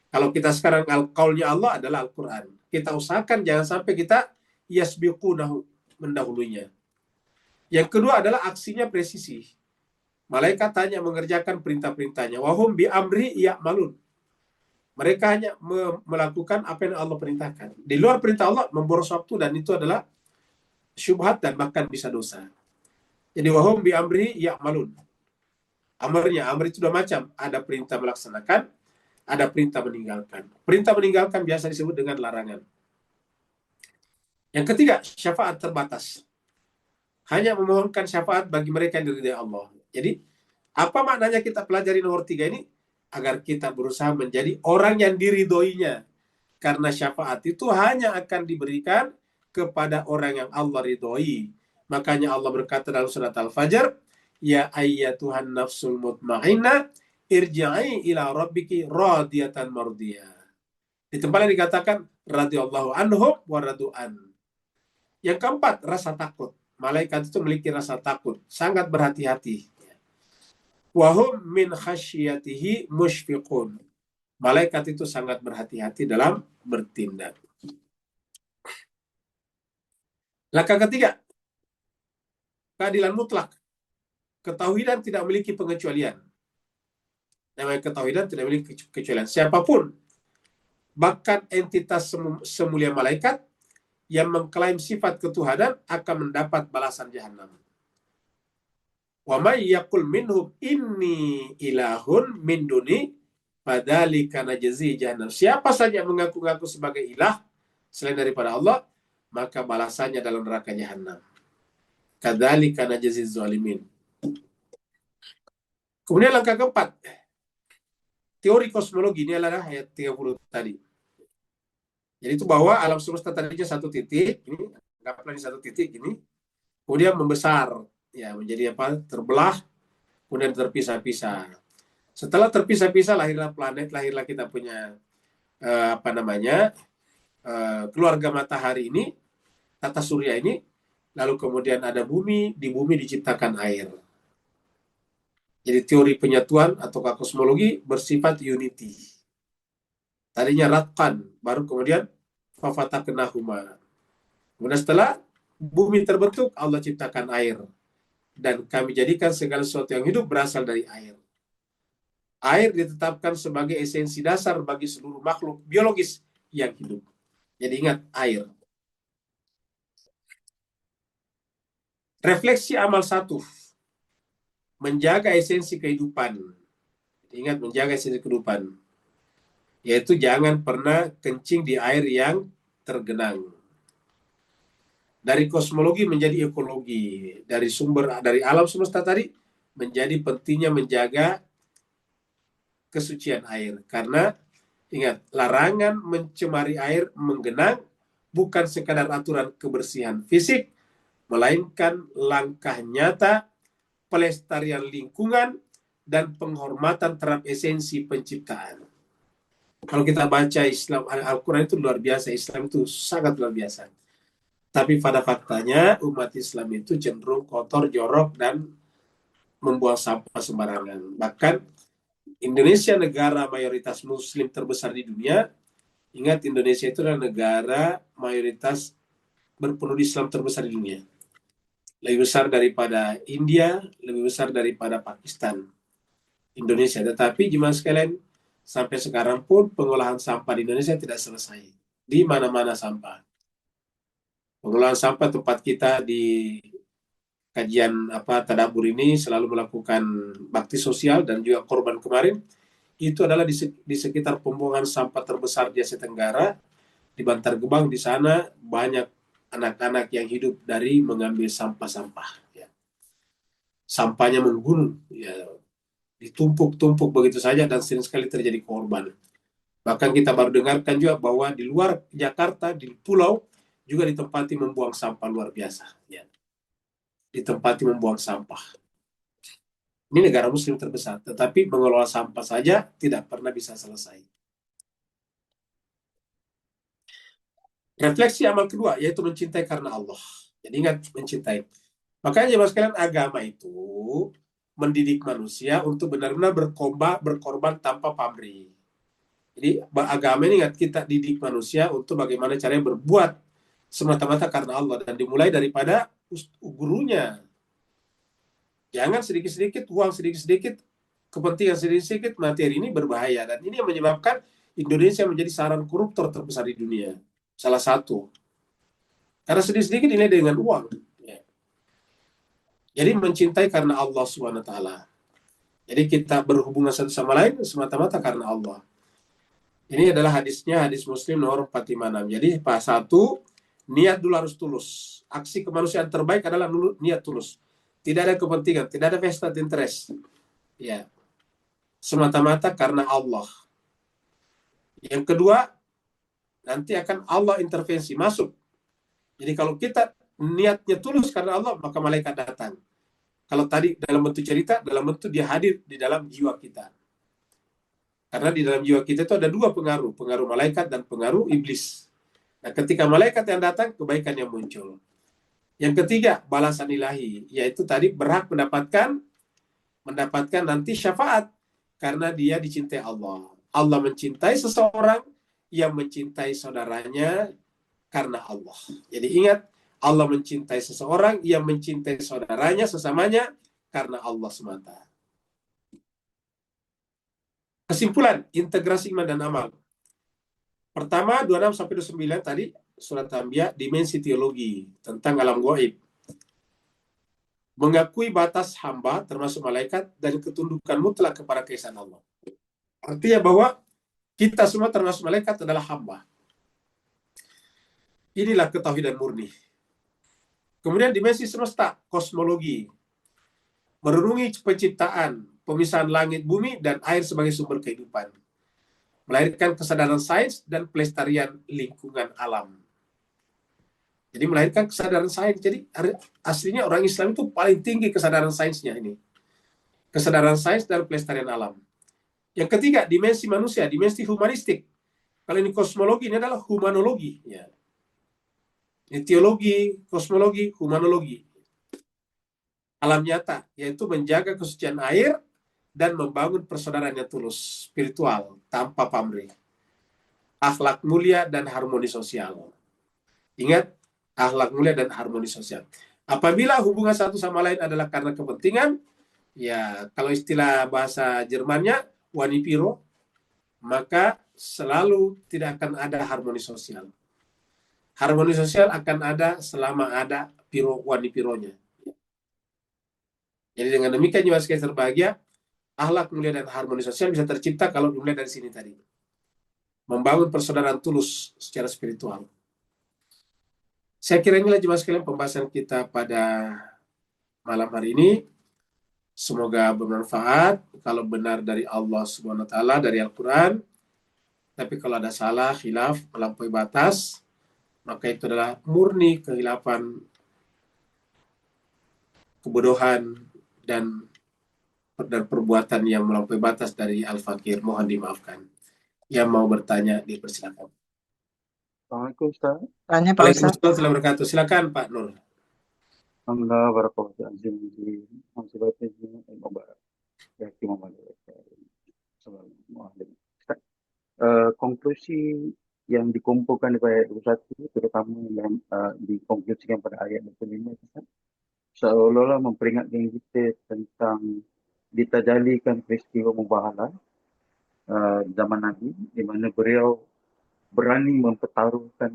A: Kalau kita sekarang al-qaulnya Allah adalah Al-Quran. Kita usahakan jangan sampai kita yasbiqunahu, mendahulunya. Yang kedua adalah aksinya presisi. Malaikat hanya mengerjakan perintah-perintahnya. Wahum bi amri ya'malun. Mereka hanya melakukan apa yang Allah perintahkan. Di luar perintah Allah memboros waktu, dan itu adalah syubhat dan bahkan bisa dosa. Jadi wahum bi amri ya'malun. Amr itu 2 macam. Ada perintah melaksanakan, ada perintah meninggalkan. Perintah meninggalkan biasa disebut dengan larangan. Yang ketiga, syafaat terbatas. Hanya memohonkan syafaat bagi mereka yang diridai Allah. Jadi, apa maknanya kita pelajari nomor 3 ini? Agar kita berusaha menjadi orang yang diridhoinya. Karena syafaat itu hanya akan diberikan kepada orang yang Allah ridhoi. Makanya Allah berkata dalam surat Al-Fajr, ya ayyatuhan nafsul mutmainnah, irja'i ila rabbiki radiyatan mardiyah. Di tempat yang dikatakan radhiyallahu anhum wa radu'an. Yang keempat, rasa takut. Malaikat itu memiliki rasa takut, sangat berhati-hati. Wahum min khasyatihi mushfiqun. Malaikat itu sangat berhati-hati dalam bertindak. Langkah ketiga, keadilan mutlak. Ketauhidan tidak memiliki pengecualian. Namanya ketauhidan tidak memiliki kecualian. Siapapun, bahkan entitas semulia malaikat yang mengklaim sifat ketuhanan akan mendapat balasan jahanam. Wa may yaqul minhum inni ilahun min duni fadzalika najzi jahannam. Siapa saja mengaku-ngaku sebagai ilah selain daripada Allah, maka balasannya dalam neraka jahanam. Kadzalika najzi zalimin. Kemudian langkah keempat, teori kosmologi. Ini adalah ayat 30 tadi. Jadi itu bahwa alam semesta tadinya 1 titik, ini anggaplah di 1 titik ini, kemudian membesar, ya menjadi apa? Terbelah, kemudian terpisah-pisah. Setelah terpisah-pisah lahirlah planet, lahirlah kita punya keluarga matahari ini, tata surya ini, lalu kemudian ada bumi, di bumi diciptakan air. Jadi teori penyatuan atau kosmologi bersifat unity. Tadinya ratqan, baru kemudian fafataknahuma. Kemudian setelah bumi terbentuk, Allah ciptakan air. Dan kami jadikan segala sesuatu yang hidup berasal dari air. Air ditetapkan sebagai esensi dasar bagi seluruh makhluk biologis yang hidup. Jadi ingat, air. Refleksi amal 1. Menjaga esensi kehidupan. Ingat, menjaga esensi kehidupan. yaitu jangan pernah kencing di air yang tergenang. Dari kosmologi menjadi ekologi, dari alam semesta tadi menjadi pentingnya menjaga kesucian air. Karena ingat, larangan mencemari air menggenang bukan sekadar aturan kebersihan fisik, melainkan langkah nyata pelestarian lingkungan dan penghormatan terhadap esensi penciptaan. Kalau kita baca Islam, Al-Quran itu luar biasa, Islam itu sangat luar biasa. Tapi pada faktanya umat Islam itu cenderung kotor, jorok, dan membuang sampah sembarangan. Bahkan Indonesia, negara mayoritas muslim terbesar di dunia, ingat Indonesia itu adalah negara mayoritas berpenduduk Islam terbesar di dunia. Lebih besar daripada India, lebih besar daripada Pakistan, Indonesia. Tetapi jemaah sekalian, sampai sekarang pun pengolahan sampah di Indonesia tidak selesai. Di mana-mana sampah. Pengolahan sampah tempat kita di kajian tadabbur ini selalu melakukan bakti sosial dan juga korban kemarin, itu adalah di sekitar pembuangan sampah terbesar di Asia Tenggara, di Bantar Gebang. Di sana banyak anak-anak yang hidup dari mengambil sampah-sampah. Ya. Sampahnya menggunung, ya, ditumpuk-tumpuk begitu saja dan sering sekali terjadi korban. Bahkan kita baru dengarkan juga bahwa di luar Jakarta, di pulau, juga ditempati membuang sampah luar biasa. Ya. Ditempati membuang sampah. Ini negara muslim terbesar, tetapi mengelola sampah saja tidak pernah bisa selesai. Refleksi amal kedua, yaitu mencintai karena Allah. Jadi ingat, mencintai. Makanya jemaah sekalian, agama itu mendidik manusia untuk benar-benar berkorban tanpa pamrih. Jadi agama ini ingat, kita didik manusia untuk bagaimana caranya berbuat semata-mata karena Allah, dan dimulai daripada gurunya. Jangan sedikit-sedikit uang, sedikit-sedikit kepentingan, sedikit-sedikit materi. Ini berbahaya, dan ini yang menyebabkan Indonesia menjadi sarang koruptor terbesar di dunia. Salah satu. Karena sedikit-sedikit ini dengan uang. Ya. Jadi mencintai karena Allah SWT. Jadi kita berhubungan satu sama lain semata-mata karena Allah. Ini adalah hadisnya, hadis Muslim nomor 456. Jadi pas satu, niat dulu harus tulus. Aksi kemanusiaan terbaik adalah niat tulus. Tidak ada kepentingan, tidak ada vested interest. Ya. Semata-mata karena Allah. Yang kedua, nanti akan Allah intervensi, masuk. Jadi kalau kita niatnya tulus karena Allah, maka malaikat datang. Kalau tadi dalam bentuk cerita, dalam bentuk dia hadir di dalam jiwa kita. Karena di dalam jiwa kita itu ada dua pengaruh malaikat dan pengaruh iblis. Nah, ketika malaikat yang datang, kebaikan yang muncul. Yang ketiga, balasan ilahi, yaitu tadi berhak mendapatkan nanti syafaat karena dia dicintai Allah. Allah mencintai seseorang yang mencintai saudaranya karena Allah. Jadi ingat, Allah mencintai seseorang yang mencintai saudaranya sesamanya karena Allah semata. Kesimpulan, integrasi iman dan amal. Pertama, 26-29 tadi, surat Anbiya, dimensi teologi tentang alam gaib. Mengakui batas hamba, termasuk malaikat, dan ketundukan mutlak kepada keesaan Allah. Artinya bahwa kita semua termasuk malaikat adalah hamba. Inilah ketauhidan murni. Kemudian dimensi semesta, kosmologi. Merenungi penciptaan, pemisahan langit, bumi, dan air sebagai sumber kehidupan. Melahirkan kesadaran sains dan pelestarian lingkungan alam. Jadi melahirkan kesadaran sains. Jadi aslinya orang Islam itu paling tinggi kesadaran sainsnya ini. Kesadaran sains dan pelestarian alam. Yang ketiga, dimensi manusia, dimensi humanistik. Kalau ini kosmologi, ini adalah humanologi. Ya. Ini teologi, kosmologi, humanologi. Alam nyata, yaitu menjaga kesucian air dan membangun persaudaraan yang tulus, spiritual, tanpa pamrih. Akhlak mulia dan harmoni sosial. Ingat, akhlak mulia dan harmoni sosial. Apabila hubungan satu sama lain adalah karena kepentingan, ya kalau istilah bahasa Jermannya, wanipiro, maka selalu tidak akan ada harmoni sosial. Harmoni sosial akan ada selama ada wanipironya. Jadi dengan demikian jiwa sekalian terbahagia, akhlak mulia dan harmoni sosial bisa tercipta kalau dimulai dari sini tadi. membangun persaudaraan tulus secara spiritual. Saya kira inilah jemaah sekalian pembahasan kita pada malam hari ini. Semoga bermanfaat. Kalau benar dari Allah Subhanahu wa taala, dari Al-Qur'an. Tapi kalau ada salah, khilaf, melampaui batas, maka itu adalah murni kehilafan, kebodohan, dan perbuatan yang melampaui batas dari Al-Fakir. Mohon dimaafkan. Yang mau bertanya, dipersilakan.
D: Assalamualaikum Ustaz.
C: Tanya Pak Ustaz.
A: Waalaikumsalam warahmatullahi wabarakatuh. Silakan Pak Nur.
D: Alhamdulillah barakallahu azim di mansibati mubarak. Ya Ustaz, konklusi yang dikumpulkan di ayat 21 terutama yang dikonklusikan pada ayat 25 Ustaz, seolah-olah memperingatkan kita tentang ditajalikan peristiwa mubahalah zaman Nabi, di mana beliau berani mempertaruhkan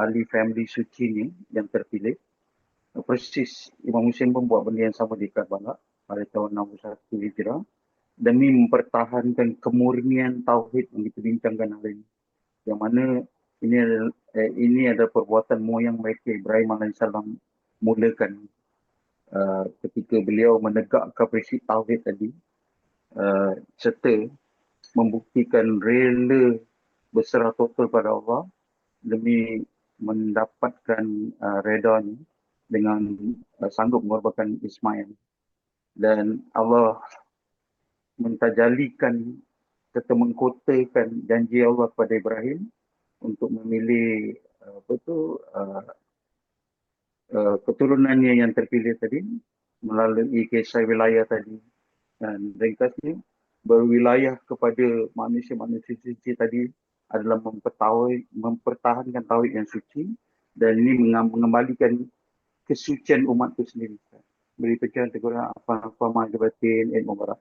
D: ahli family suci yang terpilih. Persis Imam Hussein pun buat benda yang sama di Karbala pada tahun 61 Hijrah demi mempertahankan kemurnian tauhid yang diperbincangkan hari ini. Yang mana ini adalah perbuatan moyang mereka Ibrahim AS mulakan ketika beliau menegakkan prinsip tauhid tadi, serta membuktikan rela berserah total pada Allah demi mendapatkan redanya dengan sanggup mengorbankan Ismail. Dan Allah mentajalikan serta mengkotakan janji Allah kepada Ibrahim untuk memilih keturunannya yang terpilih tadi melalui kisah wilayah tadi. Dan ringkasnya, berwilayah kepada manusia-manusia suci tadi adalah mempertahankan tauhid yang suci, dan ini mengembalikan kesucian umat itu sendiri. Beri pencerahan teguran apa mahabatin ilmu barat.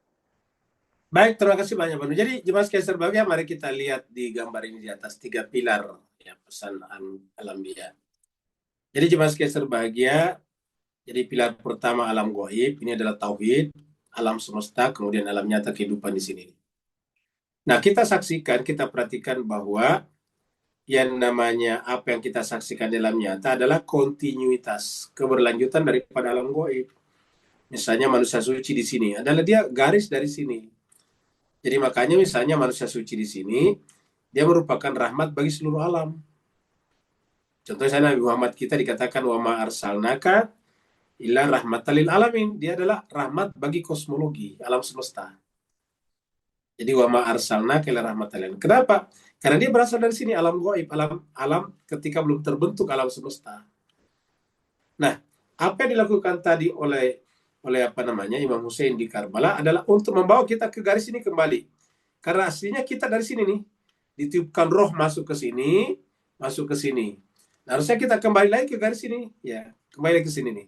A: Baik, terima kasih banyak Pak Nur. Jadi jemaah sekalian berbahagia, mari kita lihat di gambar ini di atas 3 pilar ya pesan Al-Anbiya. Jadi jemaah sekalian berbahagia, jadi pilar pertama alam gaib, ini adalah tauhid, alam semesta, kemudian alam nyata kehidupan di sini. Nah, kita saksikan, kita perhatikan bahwa yang namanya apa yang kita saksikan dalam nyata adalah kontinuitas, keberlanjutan daripada alam gaib. Misalnya manusia suci di sini adalah dia garis dari sini. Jadi makanya misalnya manusia suci di sini dia merupakan rahmat bagi seluruh alam. Contohnya Nabi Muhammad kita dikatakan wa ma arsalnaka illa rahmatan lil alamin. Dia adalah rahmat bagi kosmologi, alam semesta. Jadi wa ma arsalnaka illa rahmatan lil alamin. Kenapa? Karena dia berasal dari sini, alam gaib, alam ketika belum terbentuk alam semesta. Nah, apa yang dilakukan tadi oleh Imam Hussein di Karbala adalah untuk membawa kita ke garis ini kembali. Karena aslinya kita dari sini nih, ditiupkan roh masuk ke sini, masuk ke sini. Nah, harusnya kita kembali lagi ke garis ini, ya, kembali ke sini nih.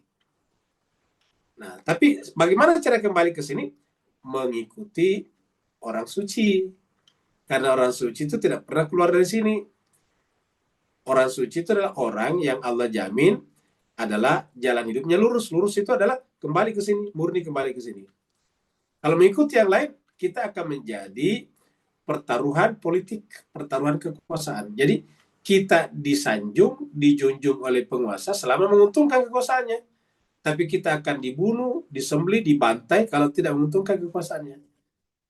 A: Nah, tapi bagaimana cara kembali ke sini? Mengikuti orang suci. Karena orang suci itu tidak pernah keluar dari sini. Orang suci itu adalah orang yang Allah jamin adalah jalan hidupnya lurus. Lurus itu adalah kembali ke sini, murni kembali ke sini. Kalau mengikuti yang lain, kita akan menjadi pertaruhan politik, pertaruhan kekuasaan. Jadi kita dijunjung oleh penguasa selama menguntungkan kekuasaannya. Tapi kita akan dibunuh, disembelih, dibantai kalau tidak menguntungkan kekuasaannya.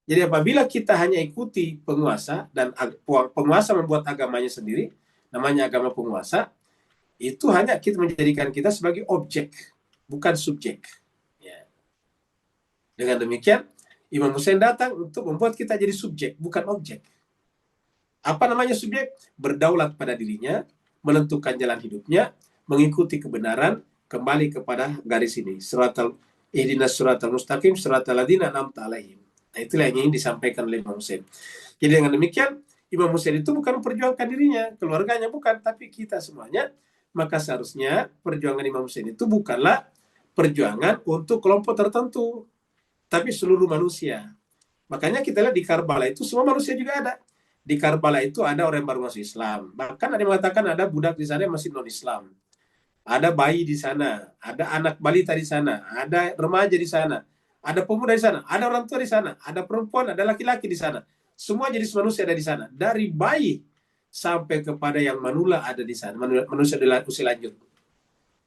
A: Jadi apabila kita hanya ikuti penguasa dan penguasa membuat agamanya sendiri, namanya agama penguasa, itu hanya kita menjadikan kita sebagai objek, bukan subjek. Ya. Dengan demikian, Imam Hussein datang untuk membuat kita jadi subjek, bukan objek. Apa namanya subjek? Berdaulat pada dirinya, menentukan jalan hidupnya, mengikuti kebenaran, kembali kepada garis ini. Ihdinas siratal mustaqim, siratal ladzina an'amta 'alaihim. Nah, itulah yang ingin disampaikan oleh Imam Hussein. Jadi dengan demikian, Imam Hussein itu bukan memperjuangkan dirinya, keluarganya bukan, tapi kita semuanya. Maka seharusnya perjuangan Imam Hussein itu bukanlah perjuangan untuk kelompok tertentu, tapi seluruh manusia. Makanya kita lihat di Karbala itu semua manusia juga ada. Di Karbala itu ada orang yang baru masuk Islam. Bahkan ada yang mengatakan ada budak di sana yang masih non-Islam. Ada bayi di sana, ada anak balita di sana, ada remaja di sana. Ada pemuda di sana, ada orang tua di sana, ada perempuan, ada laki-laki di sana. Semua jenis manusia ada di sana. Dari bayi sampai kepada yang manula ada di sana. Manusia usia lanjut.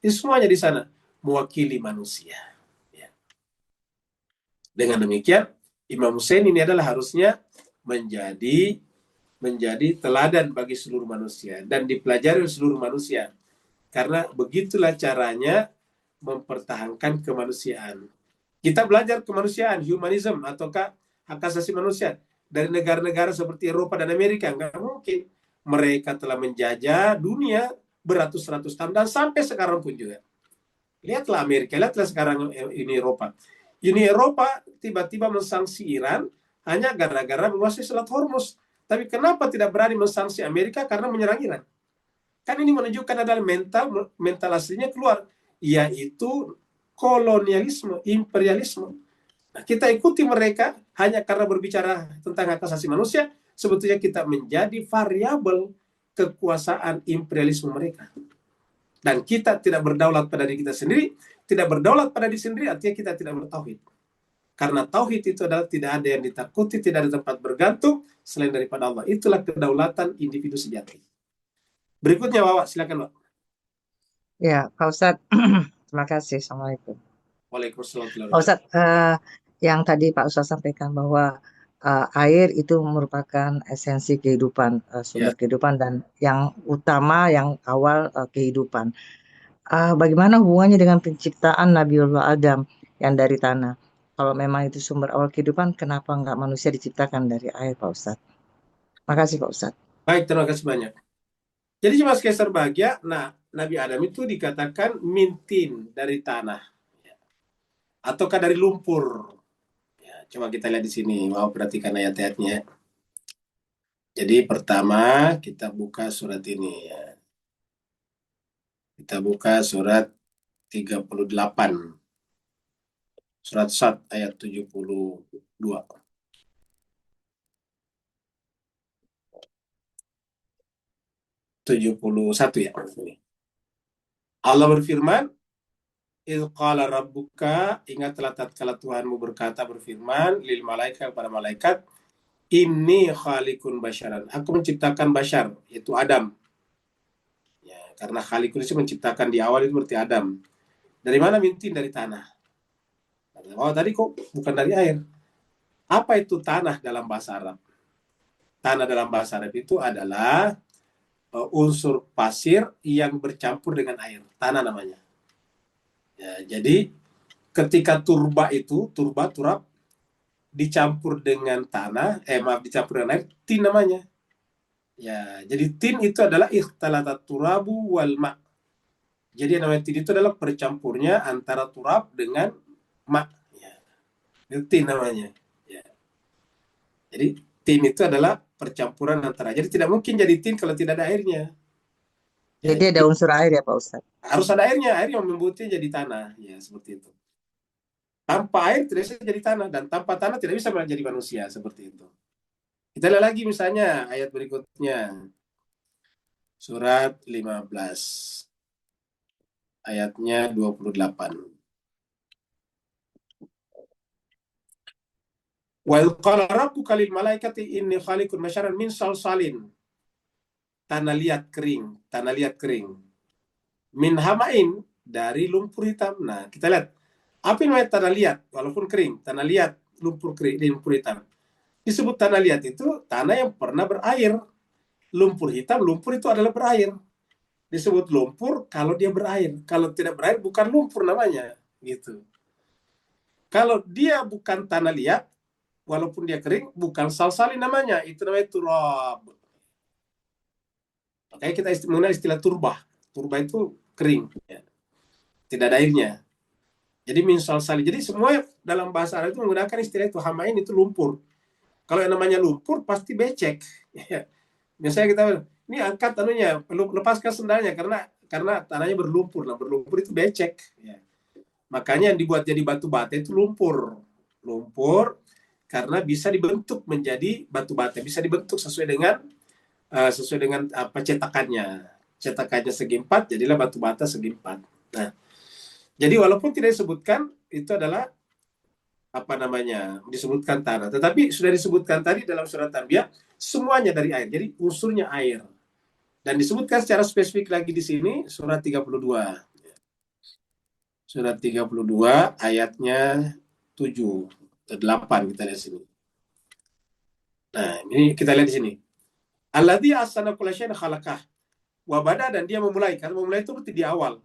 A: Itu semuanya di sana. Mewakili manusia. Ya. Dengan demikian, Imam Hussein ini adalah harusnya menjadi teladan bagi seluruh manusia. Dan dipelajari oleh seluruh manusia. Karena begitulah caranya mempertahankan kemanusiaan. Kita belajar kemanusiaan, humanism, ataukah hak asasi manusia dari negara-negara seperti Eropa dan Amerika. Nggak mungkin. Mereka telah menjajah dunia beratus-ratus tahun dan sampai sekarang pun juga. Lihatlah Amerika, lihatlah sekarang Uni Eropa. Uni Eropa tiba-tiba mensanksi Iran hanya gara-gara menguasai Selat Hormuz. Tapi kenapa tidak berani mensanksi Amerika? Karena menyerang Iran. Kan ini menunjukkan adalah mental aslinya keluar, yaitu kolonialisme, imperialisme. Nah, kita ikuti mereka hanya karena berbicara tentang hak asasi manusia, sebetulnya kita menjadi variabel kekuasaan imperialisme mereka. Dan kita tidak berdaulat pada diri kita sendiri, tidak berdaulat pada diri sendiri artinya kita tidak bertauhid. Karena tauhid itu adalah tidak ada yang ditakuti, tidak ada tempat bergantung selain daripada Allah. Itulah kedaulatan individu sejati. Berikutnya, Wawa, silakan, Pak.
C: Ya, Pak Ustadz. Terima kasih. Assalamualaikum.
A: Waalaikumsalam.
C: Pak Ustadz, yang tadi Pak Ustadz sampaikan bahwa air itu merupakan esensi kehidupan, sumber kehidupan dan yang utama, yang awal kehidupan. Bagaimana hubungannya dengan penciptaan Nabiullah Adam yang dari tanah? Kalau memang itu sumber awal kehidupan, kenapa nggak manusia diciptakan dari air, Pak Ustadz? Makasih, Pak Ustadz.
A: Baik, terima kasih banyak. Jadi Mas Kaisar Bahagia, nah Nabi Adam itu dikatakan mintin dari tanah. Ataukah dari lumpur? Ya, coba kita lihat di sini. Mau perhatikan ayat-ayatnya. Jadi pertama kita buka surat ini ya. Kita buka surat 38. Surat Sad ayat 72. 71 ya. Allah berfirman, "Idz qala rabbuka", ingatlah tatkala Tuhanmu berfirman lil malaikat kepada malaikat, "Inni khaliqun basyaran", aku menciptakan bashar, yaitu Adam. Ya, karena khaliqun itu menciptakan di awal itu berarti Adam. Dari mana mintin? Dari tanah. Oh, tadi kok bukan dari air. Apa itu tanah dalam bahasa Arab? Tanah dalam bahasa Arab itu adalah unsur pasir yang bercampur dengan air. Tanah namanya. Ya, jadi ketika turab dicampur dengan dicampur dengan air, tin namanya. Ya, jadi tin itu adalah ikhtalatat turabu wal ma'. Jadi yang namanya tin itu adalah bercampurnya antara turab dengan ma'. Ya. Itu tin namanya. Ya. Jadi tin itu adalah percampuran antara. Jadi tidak mungkin jadi tin kalau tidak ada airnya.
C: Ya, jadi ada unsur air ya Pak Ustadz?
A: Harus ada airnya, air yang membuatnya jadi tanah. Ya, seperti itu. Tanpa air tidak bisa jadi tanah, dan tanpa tanah tidak bisa menjadi manusia, seperti itu. Kita lihat lagi misalnya ayat berikutnya. Surat 15. Ayatnya 28. Wa qala rabbuka lil malaikati inni khaliqun basyaran min salsalin. Tanah liat kering. Min hamain, dari lumpur hitam. Nah, kita lihat. Apa yang namanya tanah liat? Walaupun kering, tanah liat, lumpur hitam. Disebut tanah liat itu tanah yang pernah berair. Lumpur hitam, lumpur itu adalah berair. Disebut lumpur kalau dia berair. Kalau tidak berair bukan lumpur namanya, gitu. Kalau dia bukan tanah liat, walaupun dia kering, bukan salsalin namanya, itu namanya turab. Makanya kita mengenal istilah turbah. Turbah itu kering, ya. Tidak ada airnya. Jadi min salsalin. Jadi semua dalam bahasa Arab itu menggunakan istilah itu. Hamain itu lumpur. Kalau yang namanya lumpur pasti becek. Biasanya kita ini angkat anunya, lepaskan sendalnya karena tanahnya berlumpur. Nah, berlumpur itu becek. Ya. Makanya yang dibuat jadi batu bata itu lumpur. Lumpur karena bisa dibentuk menjadi batu bata, bisa dibentuk sesuai dengan apa cetakannya. Cetakannya segi 4, jadilah batu bata segi 4. Nah, jadi walaupun tidak disebutkan itu adalah apa namanya, disebutkan tanah. Tetapi sudah disebutkan tadi dalam surat Anbiya, semuanya dari air. Jadi unsurnya air. Dan disebutkan secara spesifik lagi di sini, surat 32. Surat 32, ayatnya 7, 8, kita lihat sini. Nah, ini kita lihat di sini. Alladzi ahsana kulla syai'in khalaqah. Wabada, dan dia memulai. Karena memulai itu berarti di awal.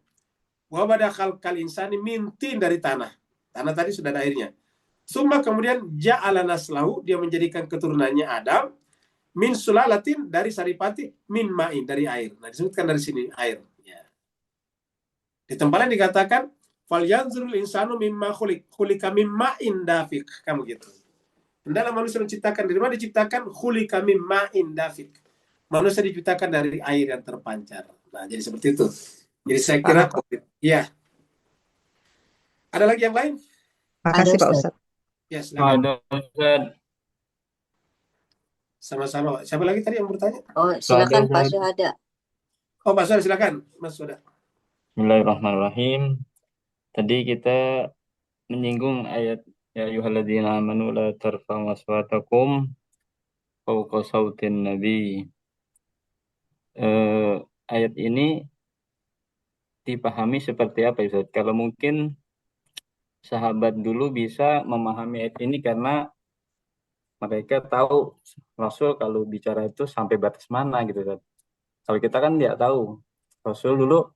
A: Wabada khalqal insani min tin, dari tanah. Tanah tadi sudah ada airnya. Summa, kemudian ja'ala naslahu, dia menjadikan keturunannya Adam, min sulalatin, dari saripati, min ma'in, dari air. Nah, disebutkan dari sini air. Ya. Di tempat lain dikatakan falyanzurul insanu mimma khulika min ma'in dafiq, kamu gitu. Hendaklah manusia menciptakan, dari mana diciptakan? Khulika min ma'in dafiq. Manusia diciptakan dari air yang terpancar. Nah, jadi seperti itu. Jadi saya kira ya. Ada lagi yang lain?
C: Makasih Pak Ustadz.
A: Ya, silakan.
E: Ada Ustaz.
A: Sama-sama. Siapa lagi tadi yang bertanya?
F: Oh, silakan Pak Syuhada.
A: Oh, Pak Syuhada, silakan. Mas Syuhada.
E: Bismillahirrahmanirrahim. Tadi kita menyinggung ayat ya ayyuhalladzina amanu la tarfa'u aswatakum fawqa sautin nabi. Ayat ini dipahami seperti apa Ustaz? Kalau mungkin sahabat dulu bisa memahami ayat ini karena mereka tahu Rasul kalau bicara itu sampai batas mana gitu Ustaz. Kalau kita kan tidak tahu. Rasul dulu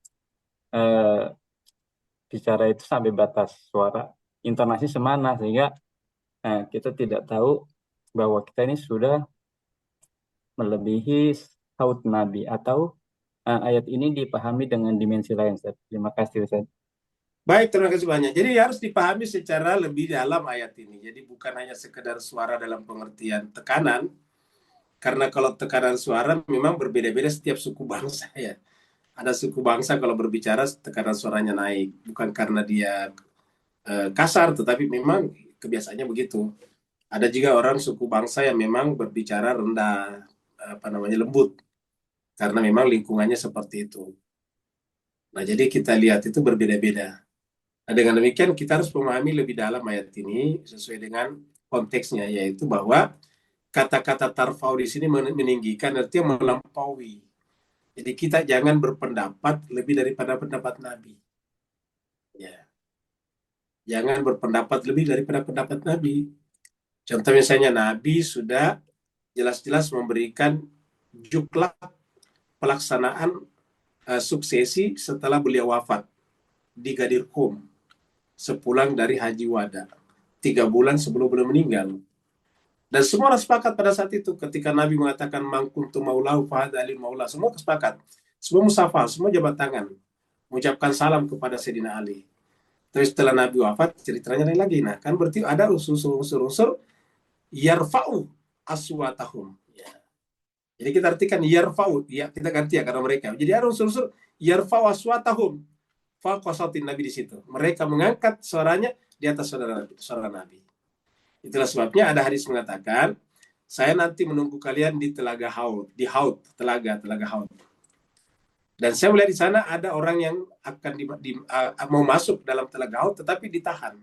E: bicara itu sampai batas suara intonasi semana, sehingga kita tidak tahu bahwa kita ini sudah melebihi saut Nabi, atau ayat ini dipahami dengan dimensi lain Ustaz. Terima kasih Ustaz.
A: Baik, terima kasih banyak. Jadi harus dipahami secara lebih dalam ayat ini. Jadi bukan hanya sekedar suara dalam pengertian tekanan, karena kalau tekanan suara memang berbeda-beda setiap suku bangsa ya. Ada suku bangsa kalau berbicara tekanan suaranya naik, bukan karena dia kasar, tetapi memang kebiasaannya begitu. Ada juga orang suku bangsa yang memang berbicara rendah, lembut, karena memang lingkungannya seperti itu. Nah, jadi kita lihat itu berbeda-beda. Nah, dengan demikian kita harus memahami lebih dalam ayat ini sesuai dengan konteksnya, yaitu bahwa kata-kata tarfau di sini meninggikan, artinya melampaui. Jadi kita jangan berpendapat lebih daripada pendapat Nabi. Ya. Jangan berpendapat lebih daripada pendapat Nabi. Contoh misalnya Nabi sudah jelas-jelas memberikan juklak pelaksanaan suksesi setelah beliau wafat di Ghadir Qum, sepulang dari Haji Wada, 3 bulan sebelum beliau meninggal. Dan semua orang sepakat pada saat itu ketika Nabi mengatakan mangkuntu maulahu fahadalil maula, semua sepakat, semua musafah, semua jabat tangan, mengucapkan salam kepada Sayyidina Ali. Terus setelah Nabi wafat, ceritanya lain lagi. Nah, kan berarti ada unsur-unsur yarfa'u aswatahum. Ya. Jadi kita artikan yarfa'u, ya kita ganti ya karena mereka. Jadi ada unsur-unsur yarfa'u aswatahum. Faqasatin Nabi di situ. Mereka mengangkat suaranya di atas suara Nabi. Itulah sebabnya ada hadis mengatakan, saya nanti menunggu kalian di telaga Haud, di Haud, telaga Haud. Dan saya melihat di sana ada orang yang akan mau masuk dalam telaga Haud, tetapi ditahan.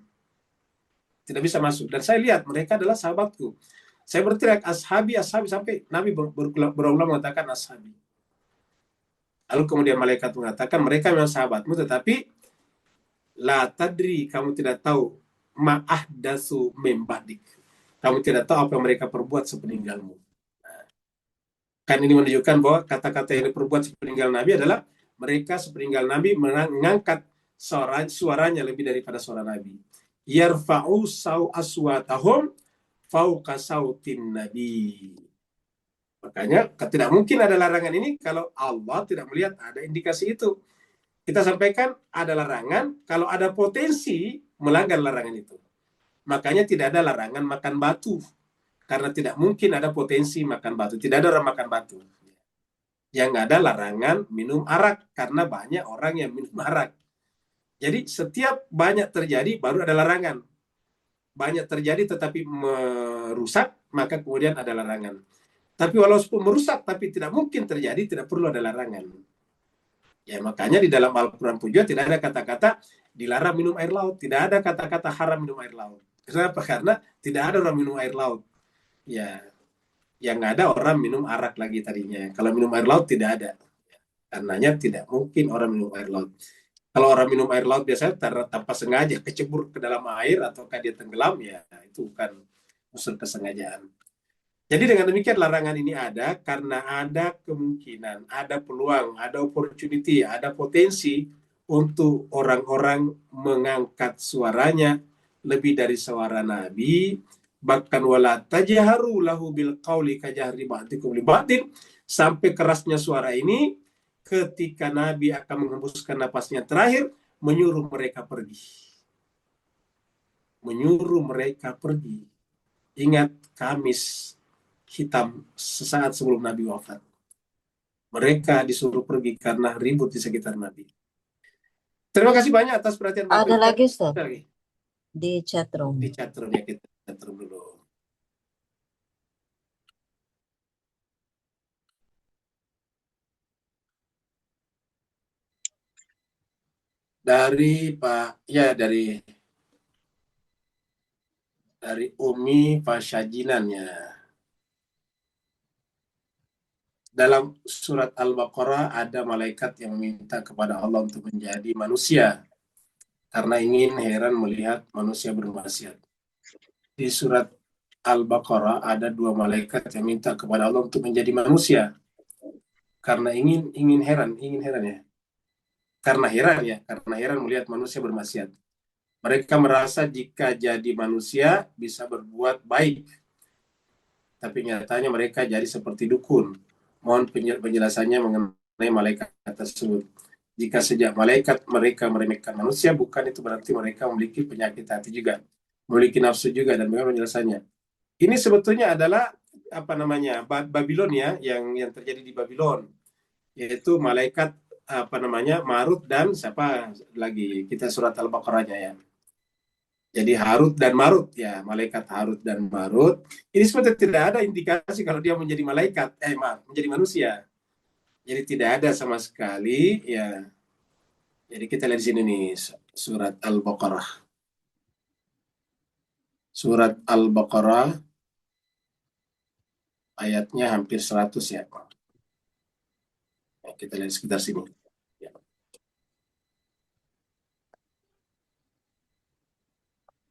A: Tidak bisa masuk. Dan saya lihat mereka adalah sahabatku. Saya berteriak, ashabi, sampai Nabi berulang mengatakan ashabi. Lalu kemudian malaikat mengatakan, mereka memang sahabatmu, tetapi la tadri, kamu tidak tahu, ma'ahdasu membadik. Kamu tidak tahu apa yang mereka perbuat sepeninggalmu. Kan ini menunjukkan bahwa kata-kata yang diperbuat sepeninggal Nabi adalah mereka sepeninggal Nabi mengangkat suaranya lebih daripada suara Nabi. Yarfa'u aswatahum fauqa sautin Nabi. Makanya tidak mungkin ada larangan ini kalau Allah tidak melihat ada indikasi itu. Kita sampaikan ada larangan kalau ada potensi melanggar larangan itu. Makanya tidak ada larangan makan batu. Karena tidak mungkin ada potensi makan batu. Tidak ada orang makan batu. Yang ada larangan minum arak. Karena banyak orang yang minum arak. Jadi setiap banyak terjadi baru ada larangan. Banyak terjadi tetapi merusak, maka kemudian ada larangan. Tapi walaupun merusak tapi tidak mungkin terjadi, tidak perlu ada larangan. Ya, makanya di dalam Al-Quran pun juga tidak ada kata-kata dilarang minum air laut. Tidak ada kata-kata haram minum air laut. Kenapa? Karena tidak ada orang minum air laut. Ya, yang ada orang minum arak lagi tadinya. Kalau minum air laut tidak ada. Karenanya tidak mungkin orang minum air laut. Kalau orang minum air laut biasanya tanpa sengaja kecebur ke dalam air ataukah dia tenggelam, ya itu bukan unsur kesengajaan. Jadi dengan demikian larangan ini ada karena ada kemungkinan, ada peluang, ada opportunity, ada potensi untuk orang-orang mengangkat suaranya lebih dari suara Nabi, bahkan wala tajharu lahu bil qauli kajahri ba'dikum li ba'din, sampai kerasnya suara ini ketika Nabi akan menghembuskan napasnya terakhir, menyuruh mereka pergi. Menyuruh mereka pergi. Ingat Kamis hitam sesaat sebelum Nabi wafat. Mereka disuruh pergi karena ribut di sekitar Nabi. Terima kasih banyak atas perhatian Bapak.
F: Ada lagi, Ustaz?
A: Ada lagi.
F: Di chatroom.
A: Di chatroom ya, kita chatroom dulu. Dari Pak, ya dari Umi Fasyajinan ya. Dalam surat Al-Baqarah ada malaikat yang meminta kepada Allah untuk menjadi manusia karena ingin heran melihat manusia bermaksiat. Di surat Al-Baqarah ada 2 malaikat yang minta kepada Allah untuk menjadi manusia karena ingin heran ya. Karena heran melihat manusia bermaksiat. Mereka merasa jika jadi manusia bisa berbuat baik. Tapi nyatanya mereka jadi seperti dukun. Mohon penjelasannya mengenai malaikat tersebut. Jika sejak malaikat mereka meremehkan manusia, bukan itu berarti mereka memiliki penyakit hati juga, memiliki nafsu juga, dan bagaimana penjelasannya? Ini sebetulnya adalah Babylon ya, yang terjadi di Babylon, yaitu malaikat Marut dan siapa lagi, kita surat Al-Baqarahnya ya. Jadi Harut dan Marut ya, malaikat Harut dan Marut. Ini sebetulnya tidak ada indikasi kalau dia menjadi malaikat, menjadi manusia. Jadi tidak ada sama sekali ya. Jadi kita lihat di sini nih surat Al-Baqarah. Surat Al-Baqarah ayatnya hampir 100 ya. Kita lihat sekitar sini. Ya.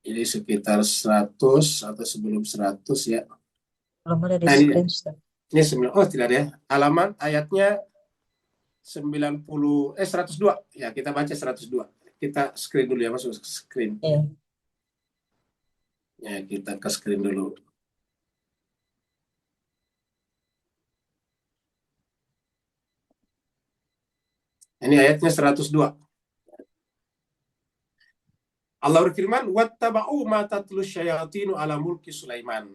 A: Ini sekitar 100 atau sebelum 100 ya.
F: Belum ada di screen, Ustaz.
A: Ini tidak ada ya. Halaman ayatnya 102. Ya, kita baca 102. Kita screen dulu ya, masuk screen. Ya, kita ke screen dulu. Ini ayatnya 102. Allah berfirman, "Wattaba'u ma tatlu syayatinu ala mulki Sulaiman."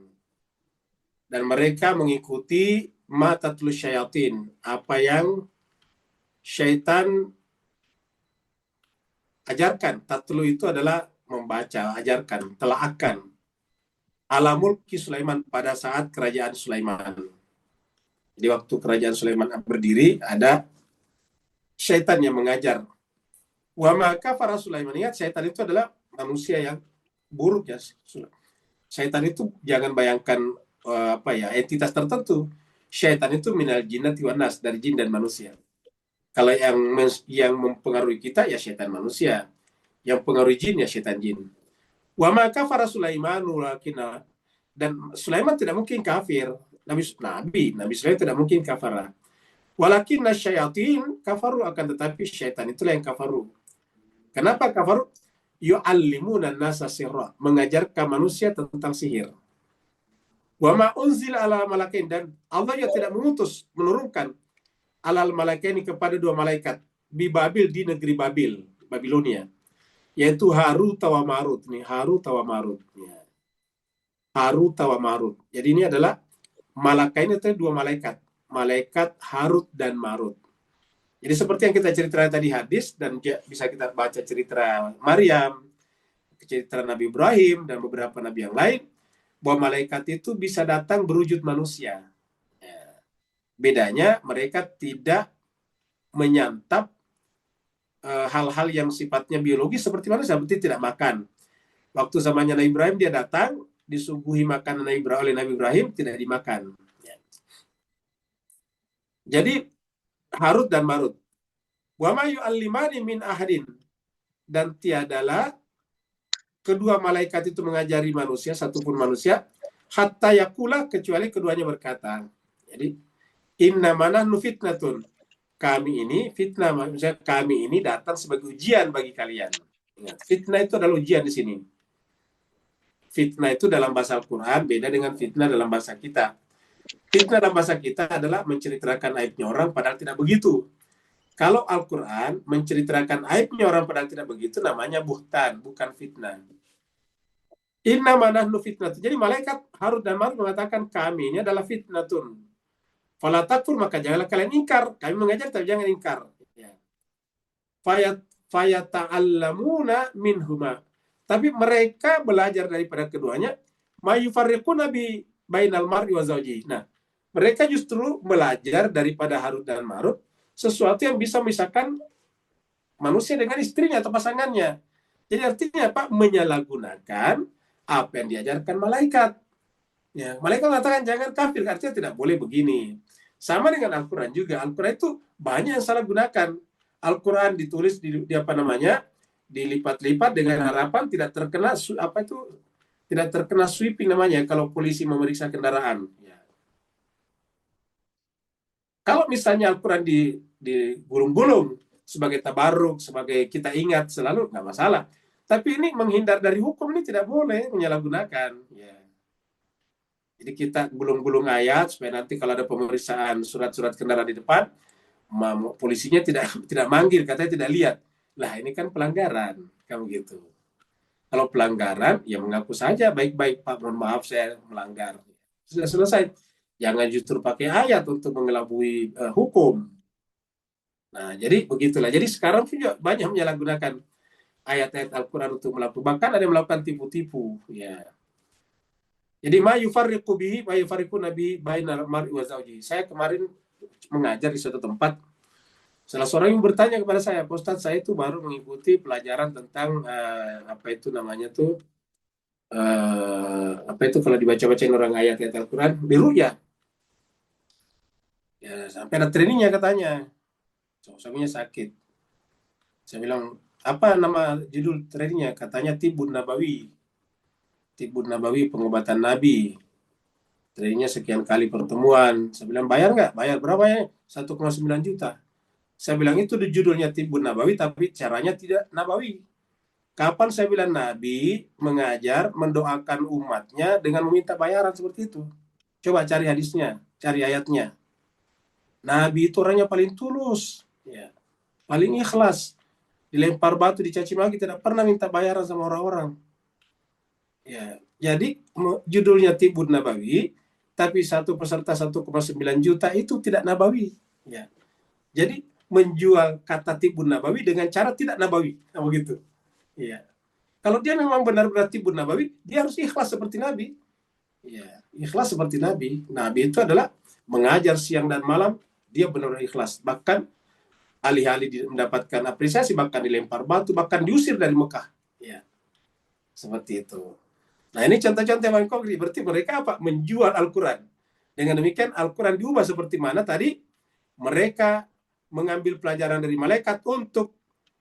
A: Dan mereka mengikuti ma tatlu syayatin, apa yang syaitan ajarkan. Tatlu itu adalah membaca, ajarkan, telaakan. Ala mulki Sulaiman, pada saat kerajaan Sulaiman. Di waktu kerajaan Sulaiman berdiri, ada syaitan yang mengajar. Wa ma kafara Sulaiman. Ingat, syaitan itu adalah manusia yang buruk ya. Syaitan itu jangan bayangkan entitas tertentu. Syaitan itu minal jinnati wan nas, dari jin dan manusia. Kalau yang mempengaruhi kita ya syaitan manusia. Yang pengaruhi jin ya syaitan jin. Wa ma kafara Sulaiman walakinna, dan Sulaiman tidak mungkin kafir. Nabi Sulaiman tidak mungkin kafara. Walakinna syayatin kafaru, akan tetapi syaitan itulah yang kafaru. Kenapa kafaru? Yu'allimuna nasa sirra, mengajarkan manusia tentang sihir. Wa ma unzila ala malakain, dan Allah ya tidak menurunkan alal malakaini, kepada 2 malaikat di Babil, di negeri Babil, Babilonia, yaitu Harut wa Marut. Nih, Harut wa Marut. Ya. Harut wa Marut. Jadi ini adalah malakain itu 2 malaikat, malaikat Harut dan Marut. Jadi seperti yang kita ceritakan tadi hadis, dan bisa kita baca cerita Maryam, cerita Nabi Ibrahim, dan beberapa nabi yang lain, bahwa malaikat itu bisa datang berwujud manusia. Ya. Bedanya mereka tidak menyantap hal-hal yang sifatnya biologis seperti manusia, seperti tidak makan. Waktu zamannya Nabi Ibrahim dia datang, disuguhi makanan oleh Nabi Ibrahim, tidak dimakan. Jadi Harut dan Marut. Wa ma yu'allimani min ahadin, dan tiadalah kedua malaikat itu mengajari manusia, satupun manusia, hatta yakula, kecuali keduanya berkata. Jadi inna manahnu fitnatun, kami ini fitnah, maksudnya kami ini datang sebagai ujian bagi kalian. Ingat, fitnah itu adalah ujian di sini. Fitnah itu dalam bahasa Al-Quran beda dengan fitnah dalam bahasa kita. Fitnah dalam bahasa kita adalah menceritakan aibnya orang padahal tidak begitu. Kalau Al-Quran menceritakan aibnya orang padahal tidak begitu, namanya buhtan, bukan fitnah. Inna manahnu fitnatun. Jadi malaikat Harut dan Marut mengatakan kami ini adalah fitnatun. Fala takfur, maka janganlah kalian ingkar. Kami mengajar tapi jangan ingkar. Fayata'allamuna minhuma. Tapi mereka belajar daripada keduanya. Ma yufarriquna bi bainal mar'i wa zawjihi. Nah, mereka justru belajar daripada Harut dan Marut sesuatu yang bisa memisahkan manusia dengan istrinya atau pasangannya. Jadi artinya apa? Menyalahgunakan apa yang diajarkan malaikat. Ya, malaikat mengatakan jangan kafir, artinya tidak boleh begini. Sama dengan Al-Quran juga. Al-Quran itu banyak yang salah gunakan. Al-Quran ditulis dilipat-lipat dengan harapan tidak terkena tidak terkena sweeping namanya kalau polisi memeriksa kendaraan. Ya. Kalau misalnya Al-Quran digulung-gulung sebagai tabarruk, sebagai kita ingat selalu, nggak masalah. Tapi ini menghindar dari hukum ini tidak boleh menyalahgunakan. Ya. Jadi kita gulung-gulung ayat supaya nanti kalau ada pemeriksaan surat-surat kendaraan di depan, polisinya tidak manggil, katanya tidak lihat. Lah ini kan pelanggaran, kamu gitu. Kalau pelanggaran, ya mengaku saja baik-baik, Pak, mohon maaf saya melanggar. Sudah selesai. Jangan justru pakai ayat untuk mengelabui hukum. Nah, jadi begitulah. Jadi sekarang juga banyak menyalahgunakan ayat-ayat Al-Quran untuk melakukan. Bahkan ada yang melakukan tipu-tipu. Ya. Jadi ma yufarriqu nabi bainal mar'i wa zawjihi. Saya kemarin mengajar di suatu tempat. Salah seorang yang bertanya kepada saya, Pak Ustadz, saya itu baru mengikuti pelajaran tentang kalau dibaca-bacain orang ayat-ayat Al-Quran, biruyah. Ya, sampai ada trainingnya katanya. Suaminya sakit. Saya bilang, apa nama judul trainingnya? Katanya Tibbun Nabawi. Tibbun Nabawi, pengobatan Nabi. Trainingnya sekian kali pertemuan. Saya bilang, bayar nggak? Bayar berapa ya? 1,9 juta. Saya bilang, itu judulnya Tibbun Nabawi, tapi caranya tidak Nabawi. Kapan saya bilang Nabi mengajar, mendoakan umatnya dengan meminta bayaran seperti itu? Coba cari hadisnya, cari ayatnya. Nabi itu orangnya paling tulus, ya, paling ikhlas. Dilempar batu, dicaci maki, tidak pernah minta bayaran sama orang-orang. Ya, jadi judulnya Tibbun Nabawi, tapi satu peserta 1,9 juta itu tidak Nabawi. Ya. Jadi menjual kata Tibbun Nabawi dengan cara tidak Nabawi, begitu. Ya. Kalau dia memang benar-benar Tibbun Nabawi, dia harus ikhlas seperti Nabi. Ya, ikhlas seperti Nabi. Nabi itu adalah mengajar siang dan malam, dia benar-benar ikhlas. Bahkan alih-alih mendapatkan apresiasi, bahkan dilempar batu, bahkan diusir dari Mekah. Ya. Seperti itu. Nah, ini contoh-contoh yang konkret. Berarti mereka apa? Menjual Al-Quran. Dengan demikian Al-Quran diubah seperti mana tadi? Mereka mengambil pelajaran dari malaikat untuk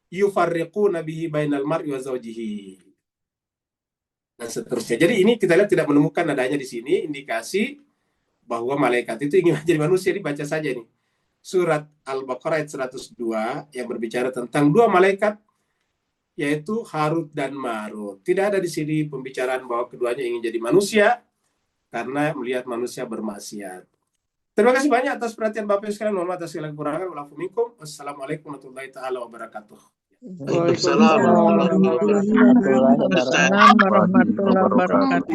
A: yufarriquna bihi bainal mar'i wa zawjihi. Dan seterusnya. Jadi ini kita lihat tidak menemukan adanya di sini indikasi bahwa malaikat itu ingin menjadi manusia. Dibaca saja nih. Surat Al-Baqarah ayat 102 yang berbicara tentang dua malaikat, yaitu Harut dan Marut. Tidak ada di sini pembicaraan bahwa keduanya ingin jadi manusia karena melihat manusia bermaksiat. Terima kasih banyak atas perhatian Bapak sekalian. Mohon maaf atas segala kekurangan. Wassalamualaikum warahmatullahi wabarakatuh.
B: Waalaikumsalam
C: warahmatullahi wabarakatuh.